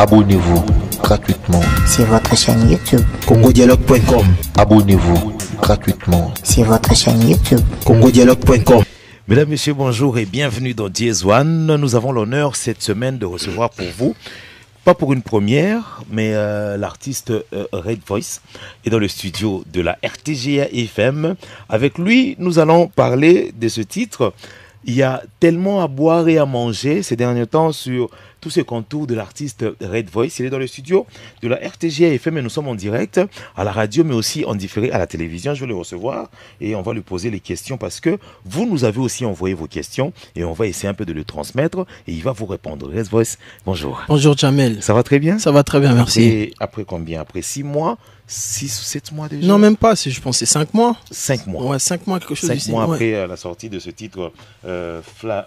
Abonnez-vous gratuitement sur votre chaîne YouTube congodialogue.com. Abonnez-vous gratuitement sur votre chaîne YouTube congodialogue.com. Mesdames, Messieurs, bonjour et bienvenue dans Diez One. Nous avons l'honneur cette semaine de recevoir pour vous, pas pour une première, mais l'artiste Red Voice est dans le studio de la RTGA FM. Avec lui, nous allons parler de ce titre. Il y a tellement à boire et à manger ces derniers temps sur tous ces contours de l'artiste Red Voice. Il est dans le studio de la RTGA FM et nous sommes en direct à la radio, mais aussi en différé à la télévision. Je vais le recevoir et on va lui poser les questions parce que vous nous avez aussi envoyé vos questions et on va essayer un peu de le transmettre et il va vous répondre. Red Voice, bonjour. Bonjour Jamel. Ça va très bien? Ça va très bien, merci. Et après combien? Après 6 mois? 6 ou 7 mois déjà? Non, même pas, je pense que c'est 5 mois. 5 mois. Ouais, 5 mois, quelque chose 5 d'ici. mois Ouais. après la sortie de ce titre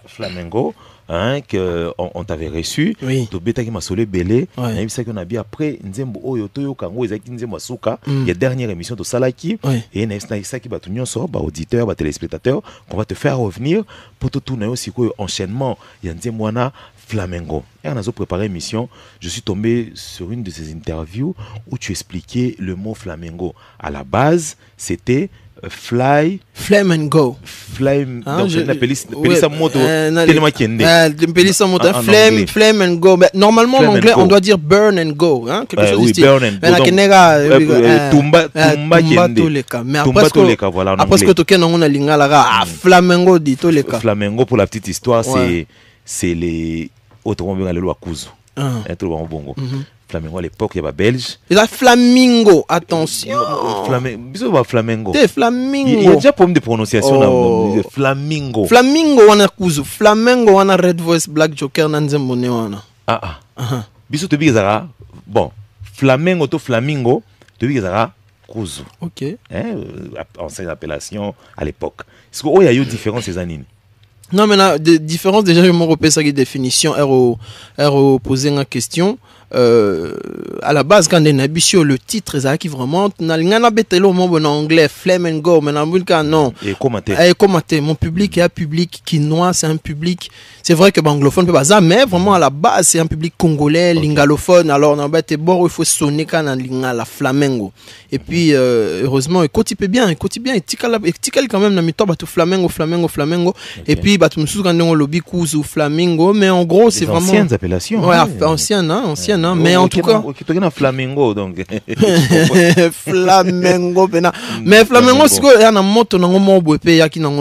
Flamengo, hein, qu'on t'avait reçu. Oui. Tobetaki masole belé. Ouais. Et ça qu'on a bien après nzembo oyo toyo kango ezaki nzembo suka. Mm. Il y a dernière émission de Salaki. Ouais. Et na ça qui va tout nyonso ba auditeur, ba téléspectateur qu'on va te faire revenir pour tout tourner aussi quoi enchaînement. Il y a nzembo wana Flamengo. Et on a préparé l'émission. Je suis tombé sur une de ces interviews où tu expliquais le mot flamengo. À la base, c'était fly. Flame and go. Flame. Hein, Donc, je- on appelle ça moto. non, Tellement qu'il y a une- Pelissa moto, En flame, anglais. flame and go. Mais normalement, Flame en and anglais, go. on doit dire burn and go. Hein, quelque chose oui, du style. burn and go. Mais la Donc, kenega, tumba tumba kende. tous les cas. Mais Tumba après, tous les cas, voilà, en après ce que anglais. tu as on a lingala, flamengo dit tous les cas. Flamengo, pour la petite histoire, Ouais. c'est les. Autrement, on va aller à Kuzu. Ah. Un truc en bongo. Mhm. Flamengo, à l'époque, il y avait belge. Et la flamingo, attention. Flamengo. Flamengo. T'es Il y a flamingo. déjà problème de prononciation. Oh. Là, Flamingo. Flamingo wana kuzu, flamengo wana Red Voice Black Joker na nzembo ne wana. Ah. Biso to bizarre. Bon, Flamengo to Flamingo, to bizarre. Kuzu. Ok. Ancienne appellation à l'époque. Est-ce qu'il y a eu une différence ces années? Non, mais la différence, déjà, je me repère ça qui définition, poser une question. À la base, quand on a ambitieux, le titre, ça qui vraiment, on a bêté le mot en anglais, flame and go, mais dans le cas, non. Et commenter. Commenter. Mon public est un public quinois, c'est un public, c'est vrai que anglophone peut pas ça, mais vraiment à la base, c'est un public congolais, lingalophone. Alors, on a bêté bon, il faut sonner quand on a lingala flamengo. Et puis, heureusement, il cote bien, il tique quand même dans mes tout flamengo. Et puis, bah, tout le monde, quand on lobby kuzu flamingo, mais en gros, c'est vraiment. Anciennes appellations. Ouais, ancienne, hein, mais en tout cas. Tu es un Flamingo, donc. Flamengo, pena. Mais Flamengo, c'est quoi, il y a un moto,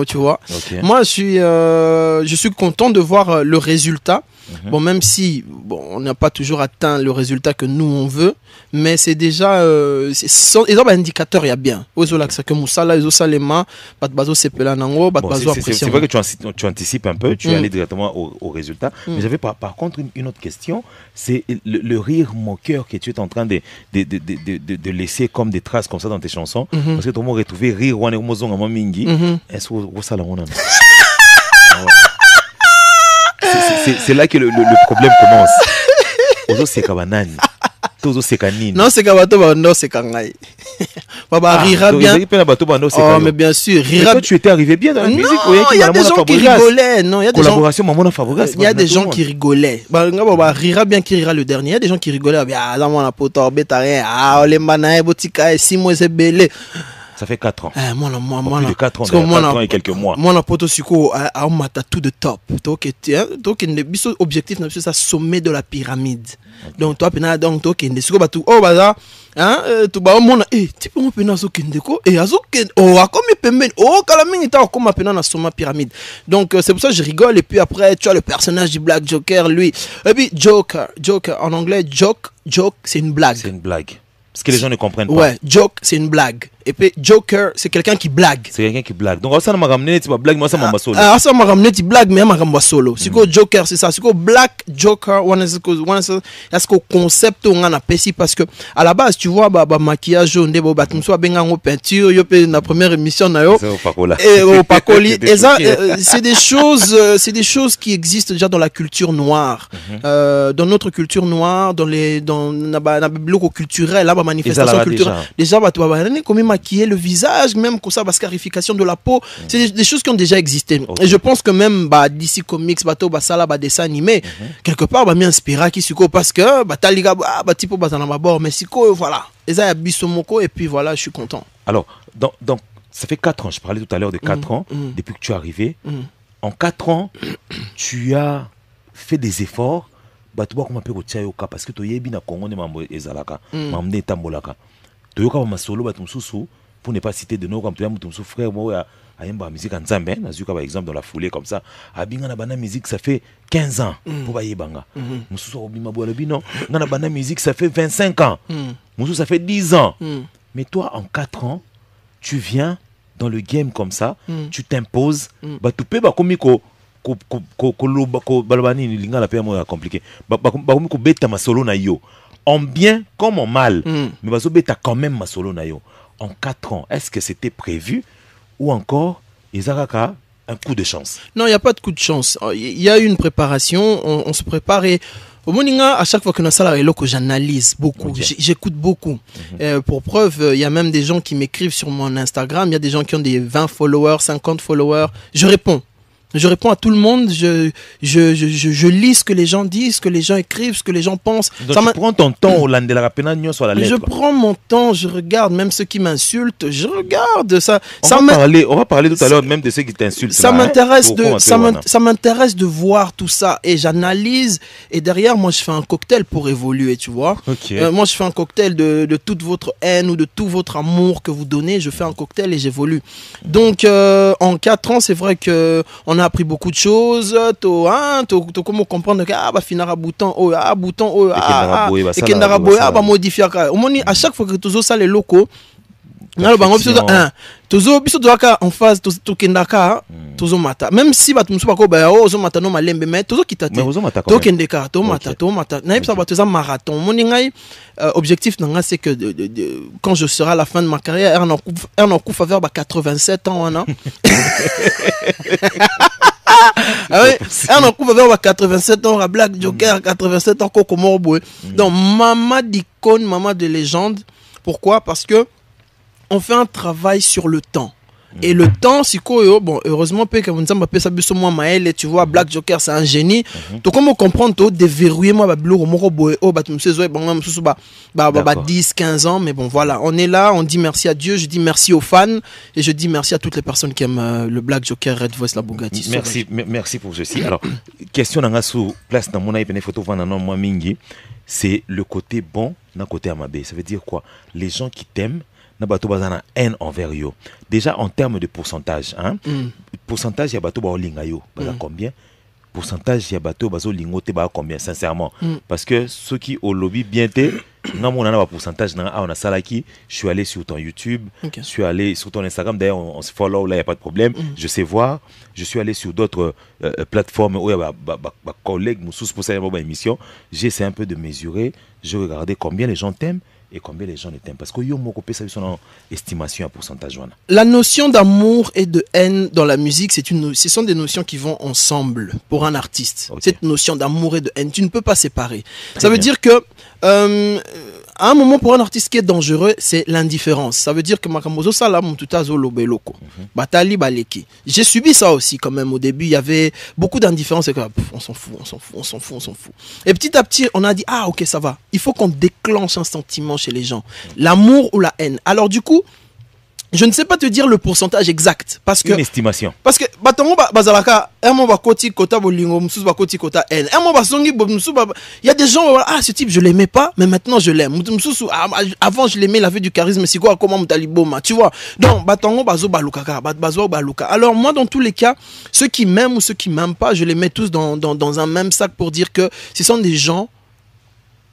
tu vois. Ok. Moi, je suis content de voir le résultat. Bon, même si on n'a pas toujours atteint le résultat que nous on veut, mais c'est déjà ils ont un indicateur, il y a bien. Ils ont l'accès que Moussala, ils ont Salema, Batbazo Sepela Nango, Batbazo C'est vrai que tu anticipes un peu, tu es allé directement au résultat. Mais j'avais par contre une autre question, c'est le rire moqueur que tu es en train de laisser comme des traces comme ça dans tes chansons. Parce que tout le monde retrouvé rire wane mozonga mingi. Est-ce que ça c'est là que le problème commence. Ozo c'est kabanani. Tozo c'est kanini. Non, c'est Kabato Bando, c'est Kangai. Baba rira bien. Oh, mais bien sûr, rira. Toi, tu étais arrivé bien dans la musique. Non, il y a des gens qui rigolaient. Non, il y a des gens. Collaboration, maman Fabregas. Il y a des gens qui rigolaient. Bah, rira bien qui rira le dernier. Il y a des gens qui rigolaient. Ah, là, mon apoto, bétarien. Ah, les manaïs, botika, 6 mois, c'est belé. Ça fait 4 ans. Moi, Plus de 4 ans. 4 ans et quelques mois. Moi, poto suko, on m'a tout de top. Donc, le objectif, c'est ça, sommet de la pyramide. Donc, toi, donc, toi, qui est suko, bah, tout, oh, bah, hein, tout, bah, mon, tu peux m'appeler ça, Kindeko, et à ce que, oh, à combien paiement, oh, Kalaming, t'as comme appeler dans sommet pyramide. Donc, c'est pour ça que je rigole. Et puis après, tu as le personnage du Black Joker, lui. Et puis, Joker, en anglais, joke, c'est une blague. C'est une blague. Parce que les gens ne comprennent pas. Ouais, joke, c'est une blague. Et puis, Joker, c'est quelqu'un qui blague. C'est quelqu'un qui blague. Donc, ça m'a ramené, tu vas blague, moi, ça m'a solo. Ça m'a ramené, tu blagues, mais m'a ramené solo. C'est quoi Joker, c'est ça. C'est quoi Black Joker, est-ce que concept on a pessi parce que à la base, tu vois, maquillage, on débat, tu soit bien en peinture, yo pe la première émission na yo. Et au Pacoli. Et ça, c'est des choses qui existent déjà dans la culture noire, dans notre culture noire, dans beaucoup culturel, là, manifestation culturelle. Déjà, tu vas comme maquiller le visage, même comme ça, la scarification de la peau. C'est des choses qui ont déjà existé. Et je pense que même DC Comics, bateau, basala, dessin animé, quelque part, m'y inspira qui parce que taliga, tipo bazana bord, mais siko, voilà. Et ça, bisomoko, et puis voilà, je suis content. Alors, donc, ça fait 4 ans, je parlais tout à l'heure de 4 ans, depuis que tu es arrivé. En 4 ans, tu as fait des efforts. Parce que tu es bien Congo, tu es solo, pour ne pas citer de nom, comme tu as frère, moi, à musique en Zambie, par exemple, dans la foulée comme ça. À la musique, ça fait 15 ans. Pour Bayebanga. La musique, ça fait 25 ans. Ça fait 10 ans. Mais toi, en 4 ans, tu viens dans le game comme ça, tu t'imposes, tu peux compliqué. En bien comme en mal, mais quand même ma solo na yo. En 4 ans, est-ce que c'était prévu ou encore un coup de chance? Non, il n'y a pas de coup de chance. Il y a une préparation, on se prépare et au Moninga, à chaque fois que nous sommes que j'analyse beaucoup, j'écoute beaucoup. Pour preuve, il y a même des gens qui m'écrivent sur mon Instagram, il y a des gens qui ont des 20 followers, 50 followers. Je réponds. Je réponds à tout le monde, je lis ce que les gens disent, ce que les gens écrivent, ce que les gens pensent. Donc tu prends ton temps au landela sur la lettre. Je prends mon temps, je regarde, même ceux qui m'insultent, je regarde ça. On va parler tout à l'heure même de ceux qui t'insultent. Ça m'intéresse ça m'intéresse de voir tout ça et j'analyse et derrière moi je fais un cocktail pour évoluer, tu vois. Moi je fais un cocktail de toute votre haine ou de tout votre amour que vous donnez, je fais un cocktail et j'évolue. Donc en 4 ans, c'est vrai que on a appris beaucoup de choses, comment comprendre que finara bouton et kendara boya modifier à chaque fois que tu ça les locaux tozo biso doaka en phase to kendaka tozo mata même si batu musu bako ba ozo mata no malembe mais tozo kitate to kendeka to mata na yebisa batu za marathon moni ngai objectif nanga c'est que quand je serai à la fin de ma carrière en coup faveur 87 ans on a on coupe vers 87 ans à Black Joker 87 ans Coco Morboé. Donc maman d'icône, maman de légende. Pourquoi? Parce que on fait un travail sur le temps. Et le temps, si quoi, bon, heureusement, tu vois, Black Joker, c'est un génie. Donc, comment comprendre, déverrouiller moi, 10, 15 ans, mais bon, voilà, on est là, on dit merci à Dieu, je dis merci aux fans, et je dis merci à toutes les personnes qui aiment le Black Joker, Red Voice, la Bugatti. Merci pour ceci. Alors, question dans sous place dans mon aïe, photo moi mingi, c'est le côté bon, d'un côté amabé. Ça veut dire quoi? Les gens qui t'aiment, na haine envers yo. Déjà en termes de pourcentage, hein? Pourcentage ya bato ba linga yo, combien? Pourcentage ya bato bazo lingote ba combien sincèrement? Parce que ceux qui au lobby bien té, na mon ana ba pourcentage na on a salaki, je suis allé sur ton YouTube, je suis allé sur ton Instagram d'ailleurs on se follow là, y a pas de problème, je sais voir, je suis allé sur d'autres plateformes où il y a collègues moussous pour cette émission, j'essaie un peu de mesurer, je regardais combien les gens t'aiment et combien les gens les t'aiment. Parce que yo moko pesa son estimation à pourcentage. La notion d'amour et de haine dans la musique, ce sont des notions qui vont ensemble pour un artiste. Cette notion d'amour et de haine, tu ne peux pas séparer. Ça veut dire que à un moment pour un artiste qui est dangereux, c'est l'indifférence. Ça veut dire que Makamozo Salam Mututazo Lobeloko. Batali Baleki. J'ai subi ça aussi quand même au début, il y avait beaucoup d'indifférence et que on s'en fout. Et petit à petit, on a dit OK, ça va. Il faut qu'on déclenche un sentiment chez les gens. L'amour ou la haine. Alors du coup, je ne sais pas te dire le pourcentage exact parce que une estimation. Parce que batongo bazalaka emo ba koti kota bolingo mususu ba koti kota haine. Emo ba songi mususu il y a des gens ce type je l'aimais pas mais maintenant je l'aime. Mususu avant je l'aimais, il avait du charisme, c'est quoi comment mutaliboma, tu vois. Donc batongo bazo balukaka bazo baluka. Alors moi dans tous les cas, ceux qui m'aiment ou ceux qui m'aiment pas, je les mets tous dans un même sac pour dire que ce sont des gens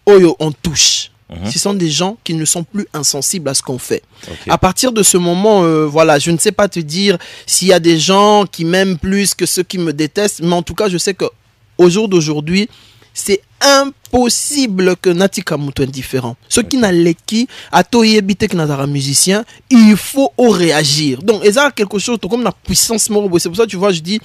oyo on touche. Ce sont des gens qui ne sont plus insensibles à ce qu'on fait. À partir de ce moment, voilà, je ne sais pas te dire s'il y a des gens qui m'aiment plus que ceux qui me détestent, mais en tout cas, je sais qu'au jour d'aujourd'hui, c'est impossible que Natika Moutou est différent. Ceux qui n'ont l'équipe, à Toyebite qui n'a musicien, il faut réagir. Donc, il y a quelque chose comme la puissance morale. C'est pour ça que tu vois, je dis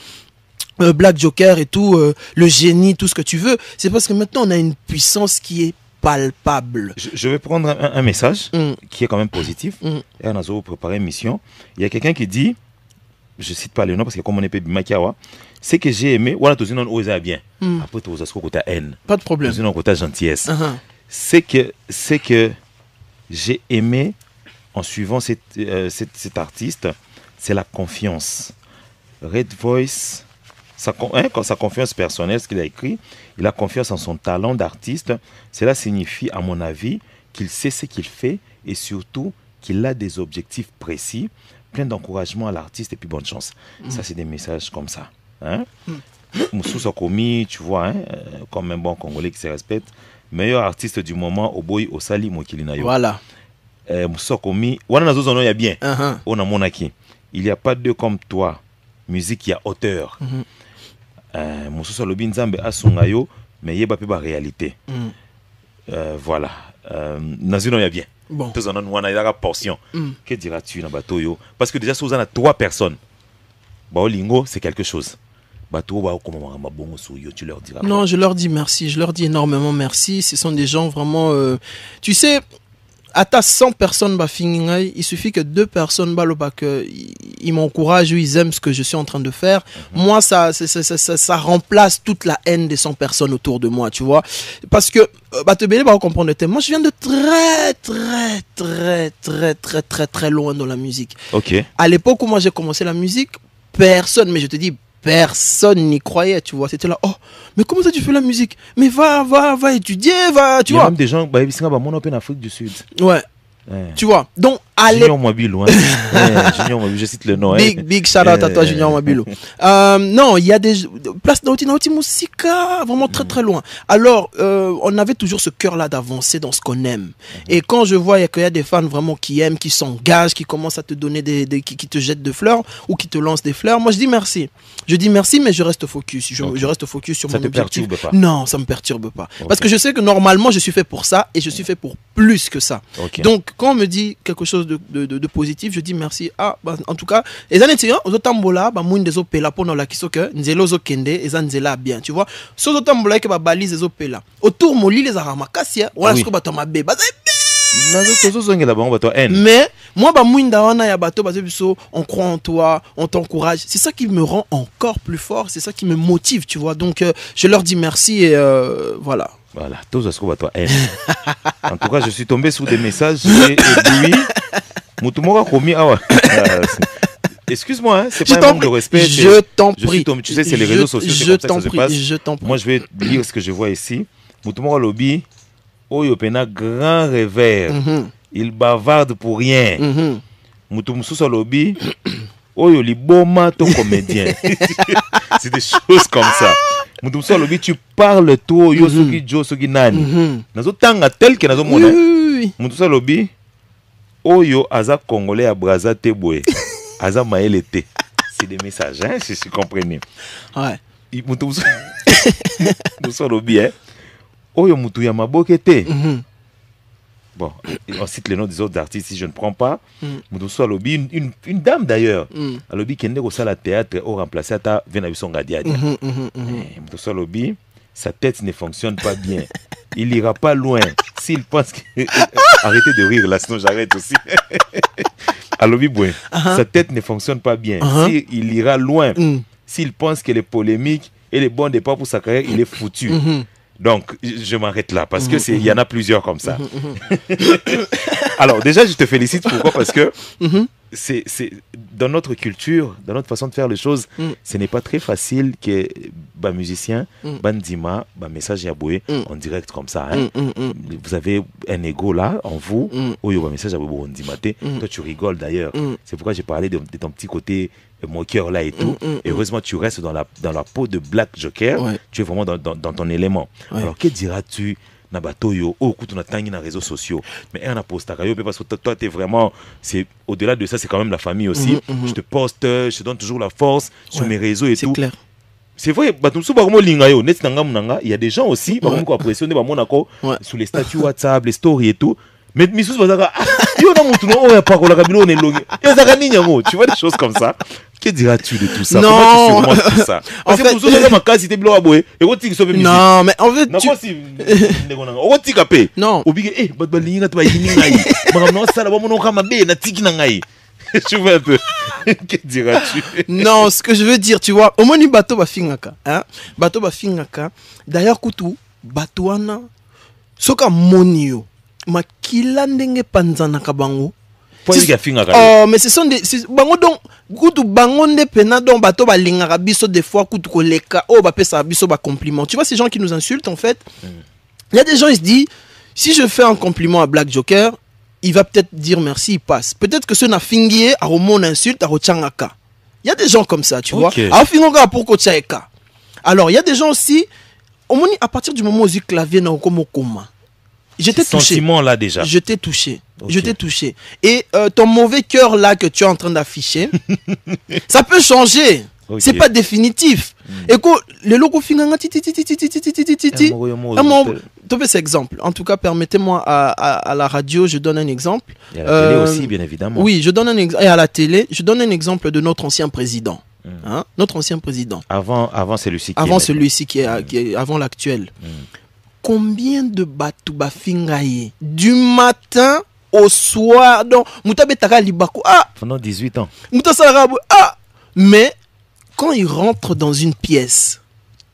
Black Joker et tout, le génie, tout ce que tu veux. C'est parce que maintenant, on a une puissance qui est palpable. Je vais prendre un message qui est quand même positif. Mm. Et on a préparé une mission. Il y a quelqu'un qui dit, je cite pas le nom parce que comme on est pas Bimakiawa, c'est que j'ai aimé, voilà, tout le monde ose bien. Après, tout le monde côté haine. Pas de problème. Tout le monde côté gentillesse. Uh-huh. C'est que j'ai aimé en suivant cet artiste, c'est la confiance. Red Voice, quand sa confiance personnelle, ce qu'il a écrit, il a confiance en son talent d'artiste. Cela signifie, à mon avis, qu'il sait ce qu'il fait et surtout qu'il a des objectifs précis, plein d'encouragement à l'artiste et puis bonne chance. Ça, c'est des messages comme ça. Hein? Moussou Sokomi, tu vois, hein, comme un bon Congolais qui se respecte, meilleur artiste du moment au boy au Sali Mokilinayo. Voilà. Moussou Sokomi, il y a bien. Uh-huh. On a monaki. Il n'y a pas deux comme toi. Musique, il y a auteur. Moussou Salobi Nzambe Asungayo, mais il y a pas de réalité. Voilà. Nazino, il y a bien. Bon. Tous en ont une portion. Que diras-tu dans Batoyo? Parce que déjà, si vous en avez 3 personnes, Baolingo, c'est quelque chose. Tu leur diras. Non, je leur dis merci. Je leur dis énormément merci. Ce sont des gens vraiment. Tu sais, à ta 100 personnes, il suffit que 2 personnes ils m'encouragent ou ils aiment ce que je suis en train de faire. Moi, ça remplace toute la haine des 100 personnes autour de moi, tu vois. Parce que, comprendre le thème. Moi, je viens de très loin dans la musique. Ok. À l'époque où moi j'ai commencé la musique, personne, mais je te dis, personne n'y croyait, tu vois. C'était là, oh, mais comment ça tu fais la musique? Mais va étudier, va, tu vois. Il y a même des gens, en Afrique du Sud. Ouais. Tu vois, donc allez. Junior Mwabilou, hein. Junior Mwabilou, je cite le nom. Big shout out à toi, Junior Mwabilou. Non, il y a des places d'Auti Musica, vraiment très loin. Alors, on avait toujours ce cœur-là d'avancer dans ce qu'on aime. Et quand je vois qu'il y a des fans vraiment qui aiment, qui s'engagent, qui commencent à te donner qui te jettent des fleurs ou qui te lancent des fleurs, moi je dis merci. Je dis merci, mais je reste focus. Je reste focus sur mon objectif. Ça te perturbe pas? Non, ça me perturbe pas. Parce que je sais que normalement, je suis fait pour ça et je suis fait pour plus que ça. Donc, quand on me dit quelque chose de positif, je dis merci. En tout cas, les années aux otambola, moun des opela pour la kisoke, nzelo zo kende, et nzela bien, tu vois. So otambola que balise des opela. Autour moli les aramakasia, on a ce que batama bé. Mais moi, on croit en toi, on t'encourage. C'est ça qui me rend encore plus fort, c'est ça qui me motive, tu vois. Donc, je leur dis merci et voilà. Voilà, tout ça se trouve à toi. En tout cas, je suis tombé sous des messages et ébloui. Moutoumora Komi, excuse-moi, hein, c'est pas un manque de respect. Je t'en prie. Tu sais, c'est les réseaux sociaux, c'est comme ça que ça se passe. Je t'en prie. Moi, je vais lire ce que je vois ici. Moutoumora Lobi, Oyopena, grand rêveur. Il bavarde pour rien. Moutoumoussousa Lobi, Oyo Liboma, ton comédien. C'est des choses comme ça. Moutoumoussousa Lobi, tu parles toi, Yosugi Jo, Sogi Nani. Nazo tanga tel que nazo mona. Moutoumoussousa Lobi, Oyo Aza Congolais à Braza Teboé. Aza Maëlete. C'est des messages, hein, si je comprenais. Ouais. Moutoumoussousa Lobi, hein. Oyo Moutou Yamabokete. Bon, on cite les noms des autres artistes si je ne prends pas. Moutoumoussousa Lobi, une dame d'ailleurs. Lobi qui est au salle à théâtre, au remplacé à ta Venabison Gadiadi. Moutoumoussousa Lobi, sa tête ne fonctionne pas bien. Il n'ira pas loin. S'il pense que. Arrêtez de rire là, sinon j'arrête aussi. Alobi Bouin, sa tête ne fonctionne pas bien. S'il ira loin, s'il pense que les polémiques et les bons départs pour sa carrière, il est foutu. Donc, je m'arrête là parce que il y en a plusieurs comme ça. Alors, déjà, je te félicite. Pourquoi? Parce que c'est dans notre culture, dans notre façon de faire les choses, ce n'est pas très facile que bah, musicien, bandima, bah, message yaboué en direct comme ça. Hein. Vous avez un ego là en vous. Oyo bah, message yaboué en dimate. Toi, tu rigoles d'ailleurs. C'est pourquoi j'ai parlé de ton petit côté moqueur là et tout. Et heureusement, tu restes dans la peau de Black Joker. Tu es vraiment dans ton élément. Alors, que diras-tu? Nabatoyo, écoute, on a tangué dans les réseaux sociaux. Mais on a posté parce que toi, tu es vraiment. Au-delà de ça, c'est quand même la famille aussi. Je te poste, je te donne toujours la force sur mes réseaux et tout. C'est clair. C'est vrai, il y a des gens aussi qui ont apprécié sous les statuts WhatsApp, les stories et tout. Mais tu vois des choses comme ça. Que diras-tu de tout ça? Non. Comment tu surmontes tout ça? Parce En que fait- pour ceux qui ont ma case, c'était bloqué à boire. Et on tire sur le musique. Non, mais en fait, Non, tu... quoi si on tire capé. Non. Obligé, eh, but balinga tu vas y ngai. Madame non ça là, bon on kama be na tiki na ngai. Je vois un peu. Que diras-tu? Non, ce que je veux dire, tu vois, au moins, bateau va fingaka. Hein? Bateau va fingaka. D'ailleurs, Koutou, bateau wana, soka monio, ma kilandenge panzana kabango. Pourquoi il y a finga? Oh, mais ce sont des. Bango donc, Koutou bangonde pena donc bateau va lingara biso des fois, Koutou koleka, oh, va pesa biso va compliment. Tu vois, ces gens qui nous insultent, en fait, il y a des gens, ils se disent, si je fais un compliment à Black Joker, il va peut-être dire merci, il passe. Peut-être que ce n'a fingié à mon insulte à Rochangaka. Il y a des gens comme ça, tu vois. À fingoka pour Kochaeka. Alors, il y a des gens aussi, au moins, à partir du moment où j'ai clavier dans comme coma. J'étais touché. Sentiment là déjà. Je t'ai touché. Ok. Je t'ai touché. Et ton mauvais cœur là que tu es en train d'afficher, ça peut changer. Ok. C'est pas définitif. Écoute, les locaux finganga titi. C'est exemple. En tout cas, permettez-moi à la radio, je donne un exemple. Et à la télé aussi, bien évidemment. Oui, je donne un exemple. Et à la télé, je donne un exemple de notre ancien président. Hein? Notre ancien président. Avant celui-ci. Avant celui-ci qui est avant l'actuel. Combien de batouba fingaye du matin au soir? Donc, Moutabe Taka Libako. Ah! Pendant 18 ans. Ah! Mais quand il rentre dans une pièce,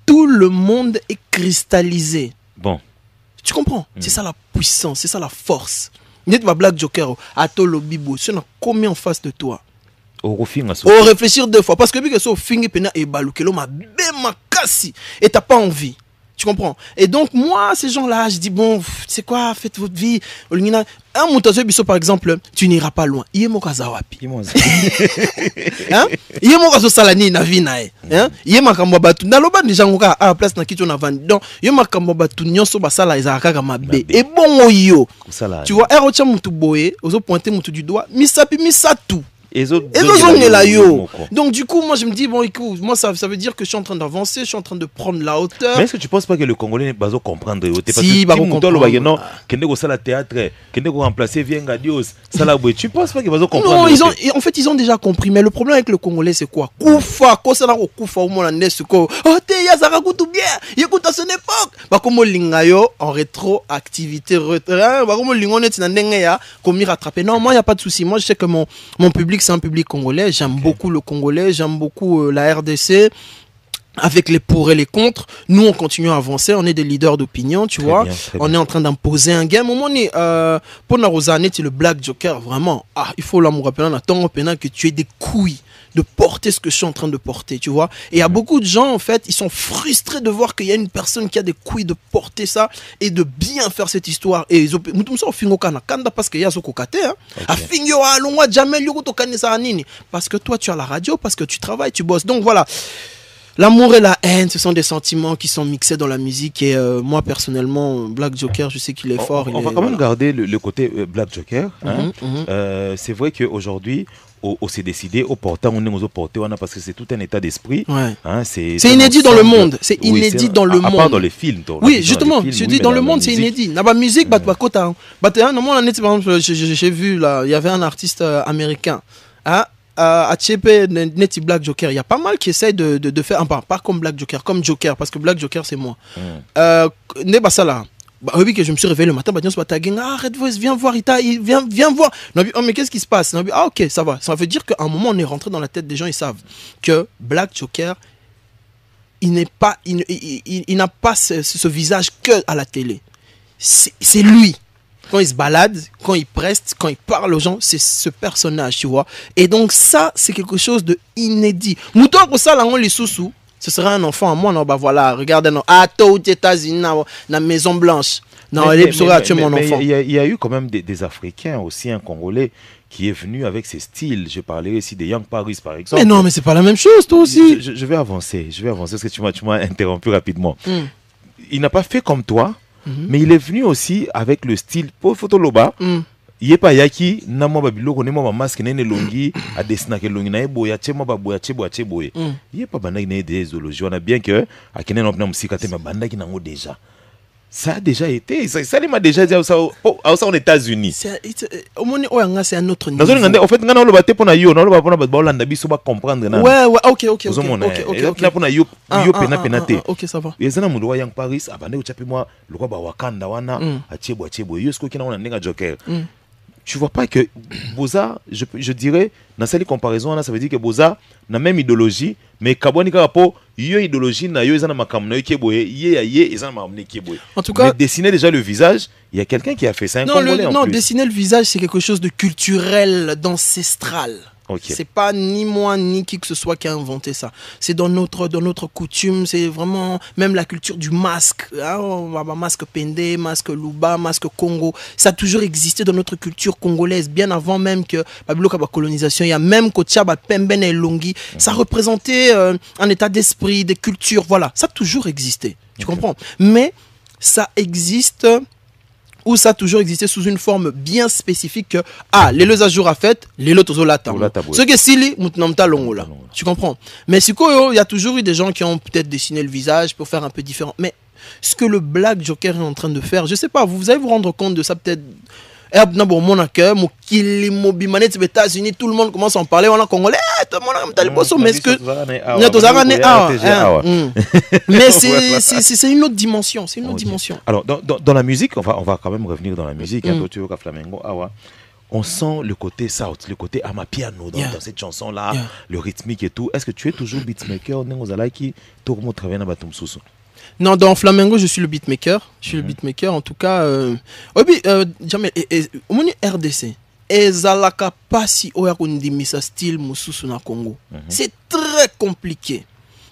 tout le monde est cristallisé. Bon. Tu comprends? C'est ça la puissance, c'est ça la force. Net ma Black Joker, Atolo Bibo, si on a combien en face de toi? Au réfléchir deux fois. Parce que vu que ça au fingi pena et balukelo ma bema kasi et t'as pas envie. Tu comprends? Et donc, moi, ces gens-là, je dis, bon, c'est quoi, faites votre vie. Un moutazo biso, par exemple, tu n'iras pas loin. Yemo kazawapi. Hein? Yemo kazo salani na vie nae. Hein? Yemo kamba batu. Naloba déjà ngoka à la place na kitu na vandi. Donc, yemo kamba batu nyonso basala izaka kama be. Et bon yo. Tu vois, erocha mutu boye, ozo pointer mutu du doigt, misapi misatu. Et là, yo. Donc du coup, moi je me dis, bon écoute, moi ça veut dire que je suis en train d'avancer, je suis en train de prendre la hauteur. Mais est-ce que tu penses pas que le Congolais n'est pas au comprendre? Si, bah comprendre. Théâtre, remplacer Dios, tu penses pas qu'il va comprendre? Non, en fait ils ont déjà compris, mais le problème avec le Congolais c'est quoi? Koufa, kosa kufa au moins la ko. Oh te yazara kutu bien. Écoute à son époque. Ba comme lingayo en rétroactivité ba comme lingonet na ndenge ya komi rattraper. Non, moi il y a pas de souci. Moi je sais que mon public c'est un public congolais, j'aime beaucoup le Congolais, j'aime beaucoup la RDC. Avec les pour et les contre, nous on continue à avancer, on est des leaders d'opinion, tu vois. On est en train d'imposer un game. Au moment où pour Narozane, tu es le Black Joker, vraiment. Ah, il faut l'amour rappeler, on attend que tu aies des couilles de porter ce que je suis en train de porter, tu vois. Et il y a beaucoup de gens, en fait, ils sont frustrés de voir qu'il y a une personne qui a des couilles de porter ça et de bien faire cette histoire. Et ils ont parce qu'il y a ce kokate, hein. Parce que toi, tu as la radio, parce que tu travailles, tu bosses. Donc voilà. L'amour et la haine, ce sont des sentiments qui sont mixés dans la musique. Et moi, personnellement, Black Joker, je sais qu'il est fort. On va quand même garder le côté Black Joker. Hein. C'est vrai qu'aujourd'hui, on s'est décidé au portant, on est aux portés, parce que c'est tout un état d'esprit. Ouais. Hein, c'est inédit dans le monde. C'est inédit dans le monde. À part dans les films. Oui, justement. Je dis dans le monde, c'est inédit. Dans la musique, j'ai vu, là, il y avait un artiste américain. Hein? À Tchépé, Neti Black Joker, il y a pas mal qui essayent de faire, pas comme Black Joker, comme Joker, parce que Black Joker c'est moi. Neba Salah. Oui, que je me suis réveillé le matin, Red Voice, viens voir, viens voir. Oh, mais qu'est-ce qui se passe? Ah, ok, ça va. Ça veut dire qu'à un moment, on est rentré dans la tête des gens, ils savent que Black Joker, il n'a pas ce visage que à la télé. C'est lui. Quand il se balade, quand il preste, quand il parle aux gens, c'est ce personnage, tu vois. Et donc ça, c'est quelque chose de inédit. Mouton pour ça, là, on les sous-sous. Ce sera un enfant à moi, non, bah voilà, regardez, non, à toi aux États-Unis, la Maison Blanche. Non, elle est tuer mon enfant. Il y a eu quand même des Africains, aussi un Congolais, qui est venu avec ses styles. Je parlais ici de Young Paris, par exemple. Mais non, mais c'est pas la même chose, toi aussi. Je vais avancer, parce que tu m'as interrompu rapidement. Il n'a pas fait comme toi. Mais il est venu aussi avec le style pour Photoloba. Il est pas yaki namo babilo kone mo masque nene longi a desina ke longi na eboya chema baboya chebo cheboye. Il est pas banda ine des zoologie. On a bien que a kene no na musika te banda ki nango déjà. Ça a déjà été. Ça m'a déjà dit ça en États-Unis. C'est un autre niveau. En fait, on va te pour na yo, on va pour Hollande biso ba comprendre na. Ouais, ok. Ok, pour na yo penate. Ok, ça va. Ezana mundu wa yang Paris, abande uchapi moi, le roi ba Wakanda wana, achebo. Yo sko kina wana nenga Joker. Tu vois pas que Boza, je dirais, dans cette comparaison, ça veut dire que Boza n'a même idéologie, mais Kabouani Karapo, yo idéologie, na yo, ils ont makamna keboye, ils ont makamna keboye. En tout cas, mais dessiner déjà le visage, il y a quelqu'un qui a fait ça, un Congolais en plus. Dessiner le visage, c'est quelque chose de culturel, d'ancestral. Okay. C'est pas ni moi ni qui que ce soit qui a inventé ça. C'est dans notre coutume, c'est vraiment même la culture du masque. Hein? Masque Pendé, masque Luba, masque Congo. Ça a toujours existé dans notre culture congolaise, bien avant même que la colonisation. Il y a même Kotiaba, Pemben et Longi. Ça représentait un état d'esprit, des cultures. Voilà, ça a toujours existé. Tu comprends? Mais ça existe. Où ça a toujours existé sous une forme bien spécifique que, les deux jours à fait, les autres ont l'attente. Ce que si tu comprends? Mais si il y a toujours eu des gens qui ont peut-être dessiné le visage pour faire un peu différent. Mais ce que le Black Joker est en train de faire, je sais pas, vous allez vous rendre compte de ça peut-être. Mon accueil, mon kili, mon bimanette, aux États-Unis, tout le monde commence à en parler. On a Congolais, tout le monde a talibé. Mais est-ce que. Mais c'est une autre dimension. C'est une autre dimension. Alors, dans la musique, on va quand même revenir dans la musique. Flamengo, on sent le côté South, le côté amapiano dans cette chanson-là, le rythmique et tout. Est-ce que tu es toujours beatmaker? Non, dans Flamengo, je suis le beatmaker. Je suis le beatmaker, en tout cas. Jamais. Au moins, RDC. Ezalaka pasi oyakundimisa style mususu na Congo. C'est très compliqué.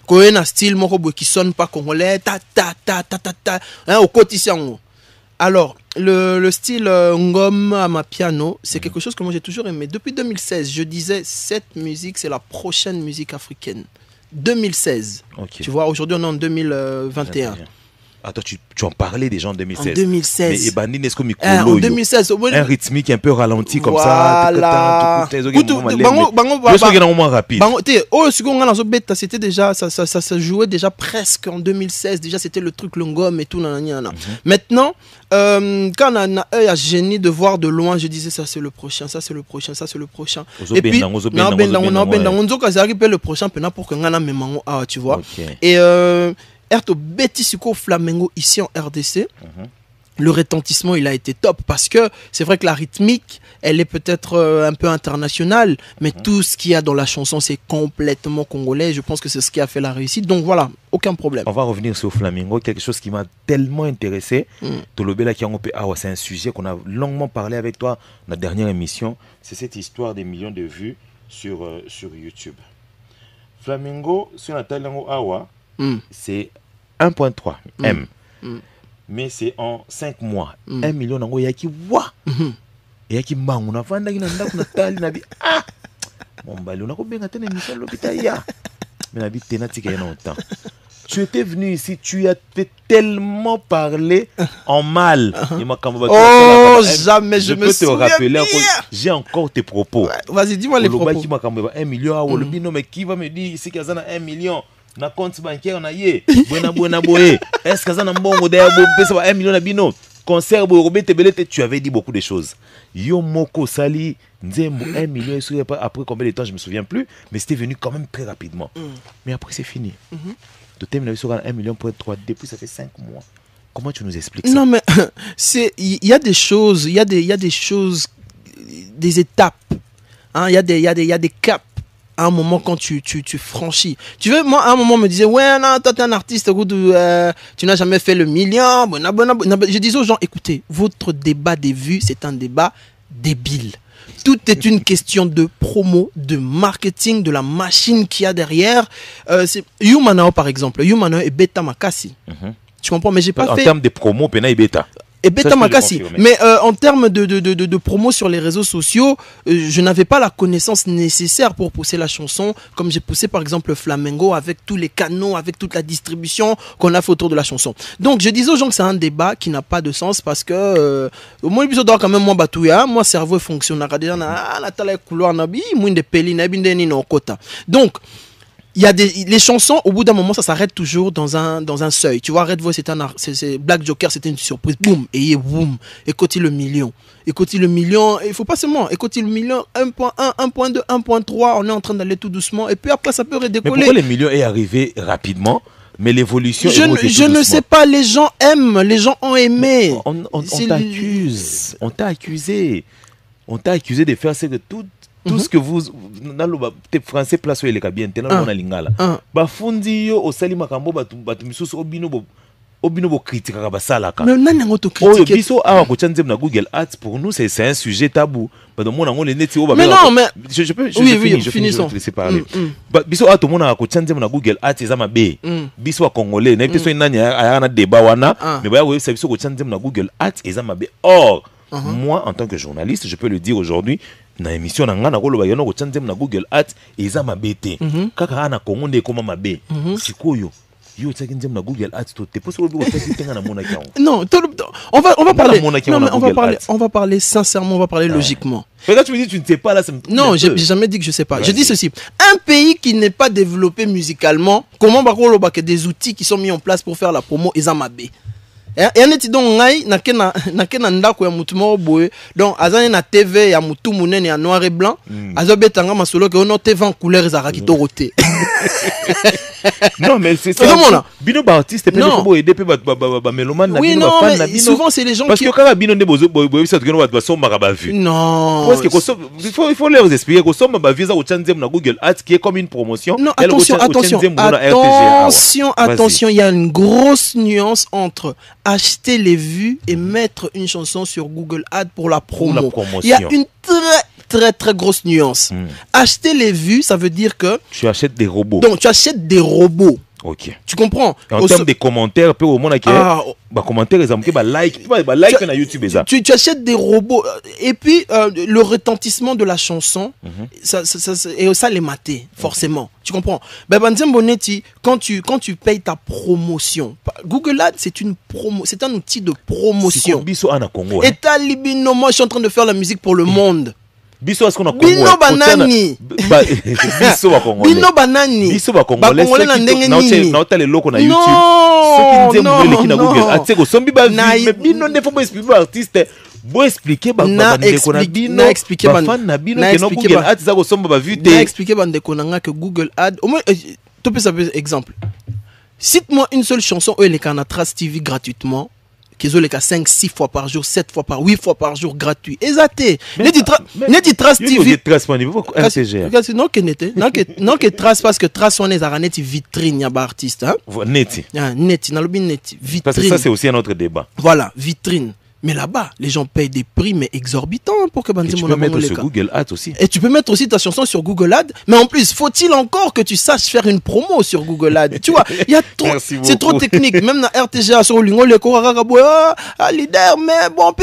Quand il y a un style qui sonne pas congolais, au quotidien. Alors, le style ngom à ma piano, c'est quelque chose que moi j'ai toujours aimé. Depuis 2016, je disais, cette musique, c'est la prochaine musique africaine. 2016. Okay. Tu vois, aujourd'hui on est en 2021. Attends, tu en parlais déjà en 2016. En 2016. Mais Ebani Nesco Mikolo. En 2016. Un rythmique un peu ralenti comme ça. C'était déjà, ça jouait déjà presque en 2016. Déjà, c'était le truc Longom et tout. Maintenant, quand on a un œil à génie de voir de loin, je disais ça c'est le prochain, ça c'est le prochain, ça c'est le prochain. Et puis, le prochain, pour que on a tu vois. Et Erto Betisiko Flamengo ici en RDC, le retentissement il a été top parce que c'est vrai que la rythmique elle est peut-être un peu internationale, mais tout ce qu'il y a dans la chanson c'est complètement congolais. Je pense que c'est ce qui a fait la réussite. Donc voilà, aucun problème. On va revenir sur Flamengo, quelque chose qui m'a tellement intéressé. C'est un sujet qu'on a longuement parlé avec toi dans la dernière émission. C'est cette histoire des millions de vues sur YouTube. Flamengo sur la Talango Awa, c'est 1.3 M. Mais c'est en 5 mois. 1 million nango yaki wa. Yaki mangu na fanda ina ndaku na tali na bi mon balo na ko benga tena émission l'hôpital ya. Mais na bi tena tika yana autant. Tu étais venu ici, tu as tellement parlé en mal. Oh, jamais je me souviens. Je peux te rappeler, j'ai encore tes propos. Vas-y, dis-moi les propos. 1 million, le bino, mais qui va me dire ici qu'il y a 1 million? Na compte bancaire on a yé buena boye est-ce que ça na mbongo derrière bo 1 million na bino concert bo robete belete. Tu avais dit beaucoup de choses. Yo moko sali nzembo 1 million après combien de temps je me souviens plus, mais c'était venu quand même très rapidement. Mais après c'est fini. De terminer sur 1 million point 3 depuis ça fait 5 mois. Comment tu nous expliques ça? Non mais c'est il y a des choses, il y a des choses, des étapes. Hein, il y a des caps. À un moment quand tu franchis. Tu veux, moi, à un moment, on me disait, ouais, non, toi, t'es un artiste, tu n'as jamais fait le million. Je disais aux gens, écoutez, votre débat des vues, c'est un débat débile. Tout est une question de promo, de marketing, de la machine qu'il y a derrière. Youmanao, par exemple. Youmanao et Beta Makasi. Tu comprends? Mais j'ai pas fait... En termes de promo, Pena et Beta. Et Beta Makasi. Mais en termes de promo sur les réseaux sociaux, je n'avais pas la connaissance nécessaire pour pousser la chanson, comme j'ai poussé par exemple Flamengo avec tous les canaux, avec toute la distribution qu'on a fait autour de la chanson. Donc je disais aux gens que c'est un débat qui n'a pas de sens parce que au moins il doit quand même moi batouya, moi cerveau fonctionne déjà na la tala couloir na bi moins de peli na binde ni no kota. Donc il y a les chansons, au bout d'un moment, ça s'arrête toujours dans un seuil. Tu vois, Red Voice, c'est Black Joker, c'était une surprise. Boum, et boum. Écoutez le million. Écoutez le million. Il faut pas seulement. Écoutez le million, 1.1, 1.2, 1.3. On est en train d'aller tout doucement. Et puis après, ça peut redécoller. Mais pourquoi les millions est arrivé rapidement, mais l'évolution je ne sais pas, les gens aiment, les gens ont aimé. On t'accuse. On t'a accusé. On t'a accusé de faire tout ce que vous t'es français place où il est bien t'es là on a lingala ba fundi yo osali makambo batu misusu obino bo critique ka basalaka mais nani ngo to critique biso awa ko tchanzem na Google Ads pour nous c'est un sujet tabou ba mon ngo le neti o ba mais non mais je peux finissons je laisser parler biso a to mona ko tchanzem na Google Ads ezama be biso a congolais na biso nani aya na débat wana mais ba yo biso ko tchanzem na Google Ads ezama be or moi en tant que journaliste je peux le dire aujourd'hui na émission na ngana koloba yono ko tchanzem na Google Ads eza mabete kaka ana kongo nde koma mabe sikoyo yo tsaki nzem na Google Ads to te possible ko tsaki tenga na mona kia non on va parler non mais on va parler sincèrement, on va parler logiquement. Mais là tu me dis tu ne sais pas là non, j'ai jamais dit que je sais pas. Je dis ceci, un pays qui n'est pas développé musicalement, comment ba koloba que des outils qui sont mis en place pour faire la promo eza mabe. Et neti donc ngai nakena ndako ya mutu moko boye donc azane na TV ya mutu munene ya noir et blanc azobetanga masolo ke ono TV en couleur za kitoko te. Non mais c'est ça bino ba artiste pe ko aider pe ba mélomane na bino ba fan na bino souvent c'est les gens parce que quand bino nde bozo boyo ça que no ba somba ka ba vu non parce que il faut leur expliquer que somba ba visa au tchanzem na Google Ads qui est comme une promotion. Non, attention, il y a une grosse nuance entre acheter les vues et mettre une chanson sur Google Ads pour la promo. Il y a une très grosse nuance. Acheter les vues, ça veut dire que tu achètes des robots. Donc tu achètes des robots. Ok. Tu comprends? Et en termes de commentaires, peu au monde qui commentaires, exemple, like na YouTube ça. Tu achètes des robots et puis le retentissement de la chanson, et ça les mater forcément. Tu comprends? Ben Bonetti, quand tu payes ta promotion, Google Ads c'est un outil de promotion. Et ta libino, moi je suis en train de faire la musique pour le monde. Biso est-ce qu'on a Bino banani biso ba congolais Bino banani biso ba congolais na ndenge nini na hôtel loko na YouTube soki nzembo le kina Google atseko sombi ba mais bino ne faut pas expliquer artiste bo expliquer ba ndeko na bino ba fan na bino que no Google Ads za ko somba ba vu te na expliquer ba ndeko na nga que Google Ads au moins tu peux savoir exemple cite-moi une seule chanson où elle est kana Trace TV gratuitement qu'ils ont les cas 5, 6 fois par jour, 7 fois par 8 fois par jour gratuit. Exacté. N'est-il Trace TV. Non que Trace parce que Trace on est à net vitrine ya ba artiste hein. Neti. Neti, na lobi neti vitrine. Parce que ça c'est aussi un autre débat. Voilà, vitrine. Mais là-bas, les gens payent des prix mais exorbitants pour que tu peux mettre sur Google Ads aussi. Et tu peux mettre aussi ta chanson sur Google Ads. Mais en plus, faut-il encore que tu saches faire une promo sur Google Ads? Tu vois, il y a trop, c'est trop technique. Même dans RTGA sur Lingo, les leader, mais bon,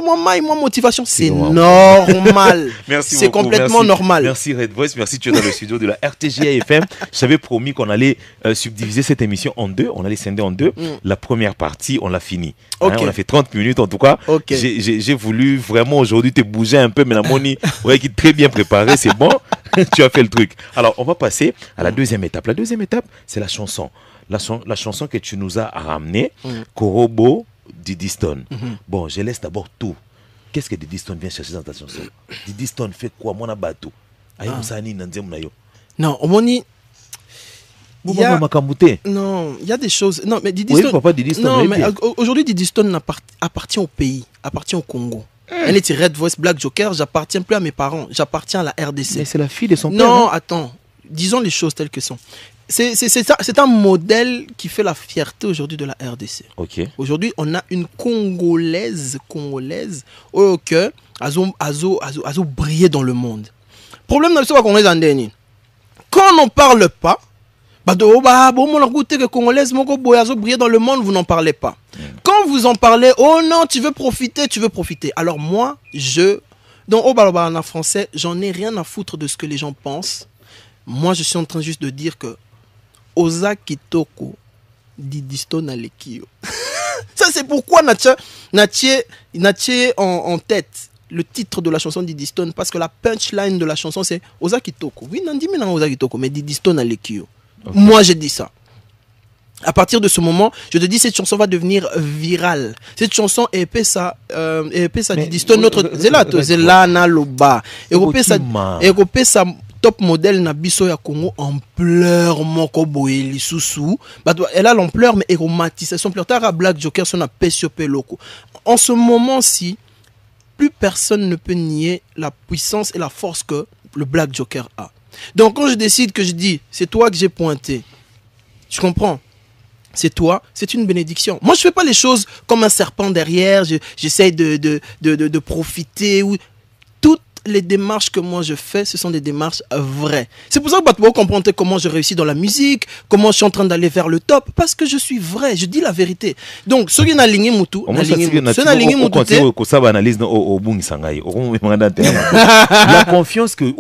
moi motivation, c'est normal. Merci c'est beaucoup, complètement normal. Merci Red Voice, merci tu es dans le studio de la RTGA FM. J'avais promis qu'on allait subdiviser cette émission en deux. On allait scinder en deux. La première partie, on l'a fini. Okay. On a fait 30 minutes en tout cas. Okay. J'ai voulu vraiment aujourd'hui te bouger un peu, mais la Moni, ouais, qui est très bien préparé, c'est bon. Tu as fait le truc. Alors, on va passer à la deuxième étape. La deuxième étape, c'est la chanson. La chanson que tu nous as ramenée, Korobo Diddy Stone. Bon, je laisse d'abord tout. Qu'est-ce que Diddy Stone vient chercher dans ta chanson? Diddy Stone fait quoi? Mon abato. Non, au Moni. Non, il y a des choses. Non, mais Diddy Stone. Non, mais aujourd'hui, Diddy Stone appartient au pays, appartient au Congo. Elle est Red Voice, Black Joker. J'appartiens plus à mes parents, j'appartiens à la RDC. Mais c'est la fille de son père. Non, attends. Disons les choses telles que sont. C'est un modèle qui fait la fierté aujourd'hui de la RDC. Okay. Aujourd'hui, on a une Congolaise que a brillé dans le monde. Problème dans le Congolais en dernier. Quand on n'en parle pas. Congolaise briller dans le monde, vous n'en parlez pas. Quand vous en parlez, oh non, tu veux profiter. Alors moi, donc en français, j'en ai rien à foutre de ce que les gens pensent. Moi, je suis en train juste de dire que Oza Kitoko Diddy Stone Alekio. Ça, c'est pourquoi Natie en tête le titre de la chanson Diddy Stone, parce que la punchline de la chanson, c'est Oza Kitoko. Oui, Nandi Oza Kitoko, mais Diddy Stone Alekio. Moi, j'ai dit ça. À partir de ce moment, je te dis, cette chanson va devenir virale. Cette chanson, épée ça dit, c'est notre, c'est là, na loba. Épée ça, top modèle na biso ya Congo, ampleur, moko boye, lisusu. Elle a l'ampleur, mais aromatisation. Plus tard, à Black Joker, son appel sur Peloko. En ce moment-ci, plus personne ne peut nier la puissance et la force que le Black Joker a. Donc, quand je décide que je dis, c'est toi que j'ai pointé, tu comprends? C'est toi, c'est une bénédiction. Moi, je fais pas les choses comme un serpent derrière, j'essaie de profiter. Toutes les démarches que moi je fais, ce sont des démarches vraies. C'est pour ça que vous comprenez comment je réussis dans la musique, comment je suis en train d'aller vers le top, parce que je suis vrai, je dis la vérité. Donc, ceux qui n'ont aligné Moutou, la confiance que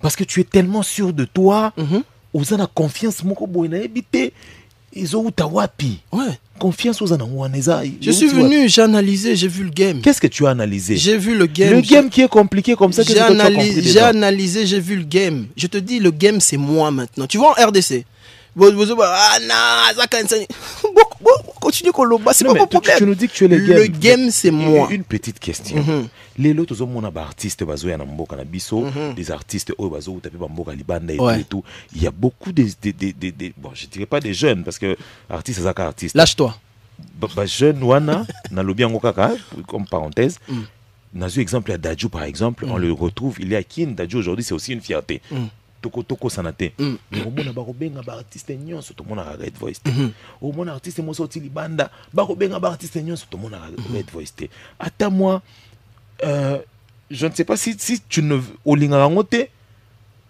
parce que tu es tellement sûr de toi. Aux ana confiance moko boy na ebité izo utawapi. Ouais, confiance aux ana waneza. Je suis venu, j'ai analysé, j'ai vu le game. Qu'est-ce que tu as analysé? J'ai vu le game. Le game qui est compliqué comme ça. J'ai analysé, j'ai vu le game. Je te dis, le game c'est moi maintenant. Tu vois en RDC. Ah non, continue qu'on le bat, c'est pas mon problème. Tu nous dis que tu es le game. Le game c'est moi. Une petite question. Les autres ont mon artiste bazo ya na mboka na biso, des artistes au bazo ou tapé bamboka libanda et tout. Il y a beaucoup de bon, je dirais pas des jeunes parce que artiste c'est artiste. Lâche-toi. Jeune wana na lobi yango kaka comme parenthèse. Nazu exemple à Dadju par exemple, on le retrouve, il est à Kin. Dadju aujourd'hui c'est aussi une fierté. Toko sanate mais au mona barobenga ba artiste nyonso to mona Red Voice au mona artiste mo sorti libanda barobenga ba artiste nyonso to mona Red Voice ata moi je ne sais pas si tu ne olinga ngote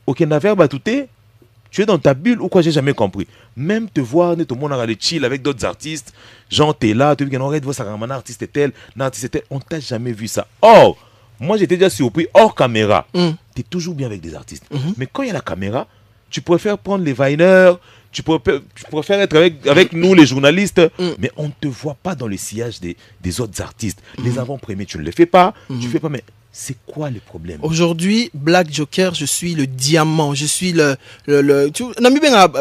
okenda faire batouté tu es dans ta bulle ou quoi, j'ai jamais compris. Même te voir tout le monde a chill avec d'autres artistes, genre t'es là, tu dis que Red Voice ça un artiste est tel, on t'a jamais vu ça. Or moi, j'étais déjà surpris hors caméra. Tu es toujours bien avec des artistes. Mais quand il y a la caméra, tu préfères prendre les vineurs, tu préfères être avec nous, les journalistes, mais on ne te voit pas dans le sillage des autres artistes. Les avant-premiers, tu ne les fais pas, tu fais pas, mais c'est quoi le problème? Aujourd'hui, Black Joker, je suis le diamant, je suis le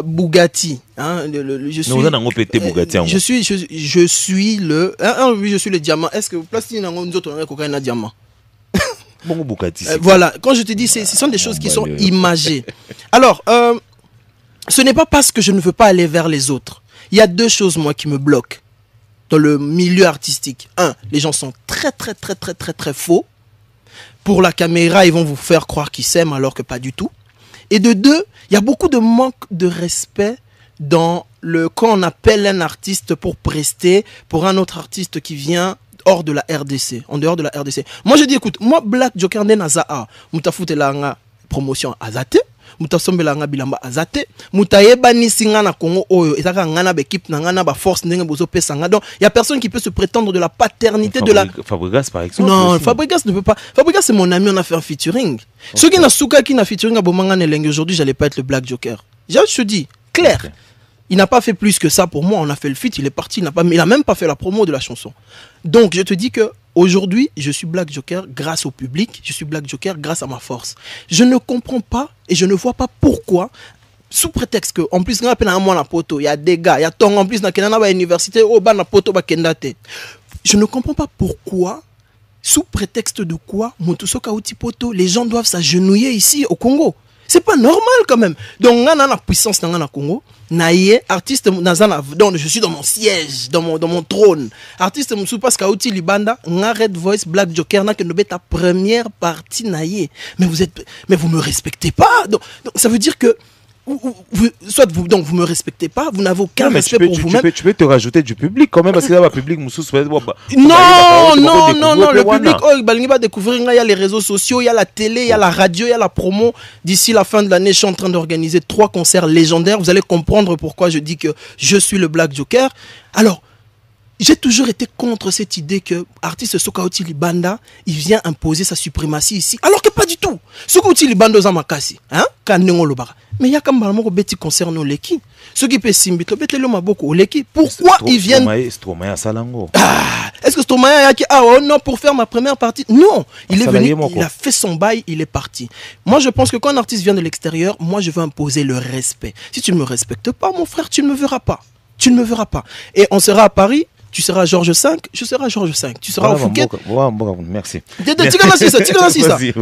Bugatti. Hein, je suis le diamant. Est-ce que vous placez nous autres un diamant? Voilà, quand je te dis, ce sont des choses qui sont imagées. Alors, ce n'est pas parce que je ne veux pas aller vers les autres. Il y a deux choses, moi, qui me bloquent dans le milieu artistique. Un, les gens sont très faux. Pour la caméra, ils vont vous faire croire qu'ils s'aiment alors que pas du tout. Et de deux, il y a beaucoup de manque de respect quand on appelle un artiste pour prester pour un autre artiste qui vient hors de la RDC, en dehors de la RDC. Moi, je dis, écoute, moi, Black Joker Nenazaa, Moutafoute promotion Azate, Moutasombelanga Bilamba Azate, Moutaeba Nisinga na Congo Oyo, et ça, ngana équipe, ngana ba force, n'enga bozo pesanga. Donc, il y a personne qui peut se prétendre de la paternité de la. Fabregas, par exemple. Non, Fabregas ne peut pas. Fabregas, c'est mon ami, on a fait un featuring. Ceux qui n'ont souka qui n'a featuring à Bomanga Neleng, aujourd'hui, j'allais pas être le Black Joker. Je te dis, clair. Okay. Il n'a pas fait plus que ça pour moi. On a fait le feat, il est parti. Il n'a même pas fait la promo de la chanson. Donc, je te dis que aujourd'hui, je suis Black Joker grâce au public. Je suis Black Joker grâce à ma force. Je ne comprends pas et je ne vois pas pourquoi, sous prétexte que, en plus, il y a des gars, il y a ton en plus, dans l'université, je ne comprends pas pourquoi, sous prétexte de quoi, les gens doivent s'agenouiller ici au Congo. C'est pas normal quand même. Donc, on a la puissance dans le Congo. Artiste, donc je suis dans mon siège, dans mon trône. Artiste, je suis parce qu'à Libanda, Red Voice, Black Joker, n'a que ta première partie naïe. Mais vous me respectez pas. Donc, ça veut dire que donc vous me respectez pas, vous n'avez aucun respect pour vous-même. Tu peux te rajouter du public quand même parce que là, le public, non, le public, il va découvrir, il y a les réseaux sociaux, il y a la télé, il y a la radio, il y a la promo. D'ici la fin de l'année, je suis en train d'organiser 3 concerts légendaires. Vous allez comprendre pourquoi je dis que je suis le Black Joker. Alors, j'ai toujours été contre cette idée que artiste Sokauti Libanda, il vient imposer sa suprématie ici. Alors que pas du tout. Sokauti Libanda aux Amakasi, hein, mais il y a quand même des concernant l'équipe. Ceux qui peuvent simbito, pourquoi ils viennent. Est-ce que Stromae a dit ah oh non pour faire ma première partie? Non, il est venu, il a fait son bail, il est parti. Moi je pense que quand un artiste vient de l'extérieur, moi je veux imposer le respect. Si tu ne me respectes pas, mon frère, tu ne me verras pas. Tu ne me verras pas. Et on sera à Paris. Tu seras Georges V, je serai Georges V. Tu seras au Fouquet. Merci. Tu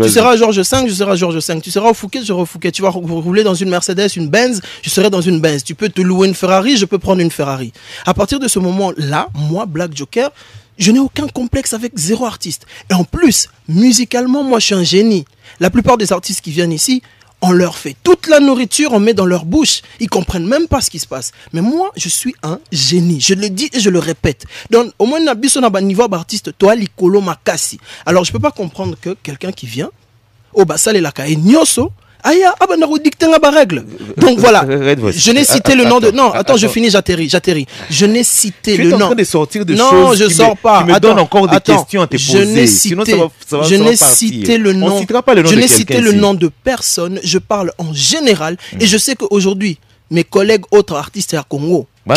seras Georges V, je serai Georges V. Tu seras au Fouquet, je serai au Fouquet. Tu vas rouler dans une Mercedes, une Benz, je serai dans une Benz. Tu peux te louer une Ferrari, je peux prendre une Ferrari. À partir de ce moment-là, moi, Black Joker, je n'ai aucun complexe avec zéro artiste. Et en plus, musicalement, moi, je suis un génie. La plupart des artistes qui viennent ici, on leur fait toute la nourriture, on met dans leur bouche. Ils comprennent même pas ce qui se passe. Mais moi, je suis un génie. Je le dis et je le répète. Donc, au moins, on a un niveau d'artiste, toi, Likolo Makasi. Alors, je peux pas comprendre que quelqu'un qui vient, oh, bah, ça, les laka, et nyoso, aya, ah, bah, n'a dicté un règle. Donc, voilà. Je n'ai cité le nom de. Non, attends, je finis, j'atterris. Je n'ai cité le nom. Tu es en train de sortir de non, choses. Je sors pas. Tu me donnes encore des questions à te poser. Je n'ai cité le nom. On citera pas le nom je de n'ai quelqu'un cité le ici. nom de personne. Je parle en général. Et je sais qu'aujourd'hui, mes collègues autres artistes à Congo. Au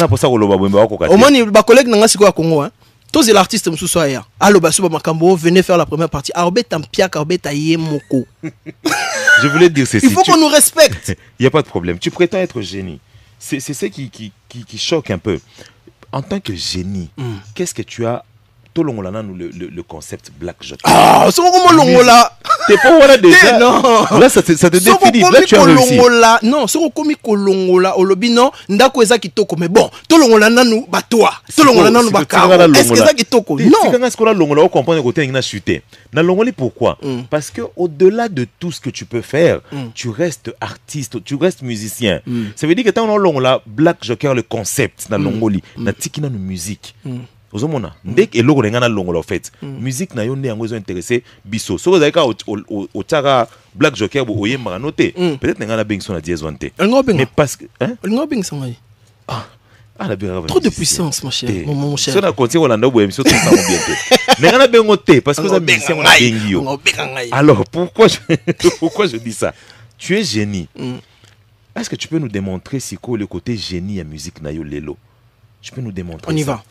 moins, mes collègues n'ont pas à Congo. Tous les artistes venez faire la première partie. Je voulais dire ceci. Il faut qu'on nous respecte. Il n'y a pas de problème. Tu prétends être génie. C'est ce qui choque un peu. En tant que génie, qu'est-ce que tu as le concept Black Joker? Ah, c'est comment l'ongola? T'es pas voilà déjà. Non. Là, ça te définit. Là, tu as réussi. Non, c'est comme kolongola. Olobi non. Ndako eza kitoko. Mais bon, tout l'ongola nanu batoi. Tout l'ongola nanu bakao. Est-ce que ça kitoko? Non. C'est quand on l'ongola, on comprend que côté il a chuté. Na l'ongoli pourquoi? Parce que au-delà de tout ce que tu peux faire, tu restes artiste, tu restes musicien. Ça veut dire que tant l'ongola Black Joker le concept na l'ongoli, na tikina no musique. Ozomona ndek eloko ngana longola en fait musique na yo ndé yango intéressé biso so ozalika au tara Black Joker bo oyemba noté peut-être ngana bengso na Diez One mais parce que hein ngobeng sangai la bien trop de puissance mon cher mon cher so na continue on ando bo émission tout ça bien ngana bengo té parce que ça musicien on a bengio alors pourquoi je dis ça tu es génie est-ce que tu peux nous démontrer si quoi le côté génie à musique na yo lelo tu peux nous démontrer on y va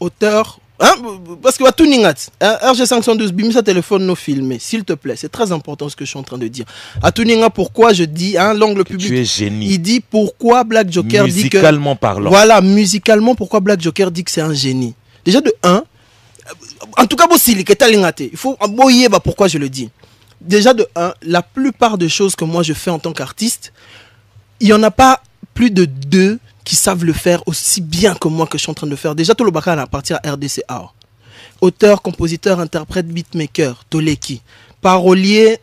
auteur, hein, parce que tout ningat, RG512, bimisa téléphone nous filmer, s'il te plaît, c'est très important ce que je suis en train de dire. À tout ningat, pourquoi je dis, hein, l'angle public. Tu es génie. Il dit pourquoi Black Joker dit que. Musicalement parlant. Voilà, musicalement, pourquoi Black Joker dit que c'est un génie. Déjà de 1, en tout cas, il faut aboyer pourquoi je le dis. Déjà de 1, la plupart des choses que moi je fais en tant qu'artiste, il n'y en a pas plus de 2 qui savent le faire aussi bien que moi que je suis en train de faire. Déjà, tout le baka à partir à RDCA. Auteur, compositeur, interprète, beatmaker, Toleki. Parolier,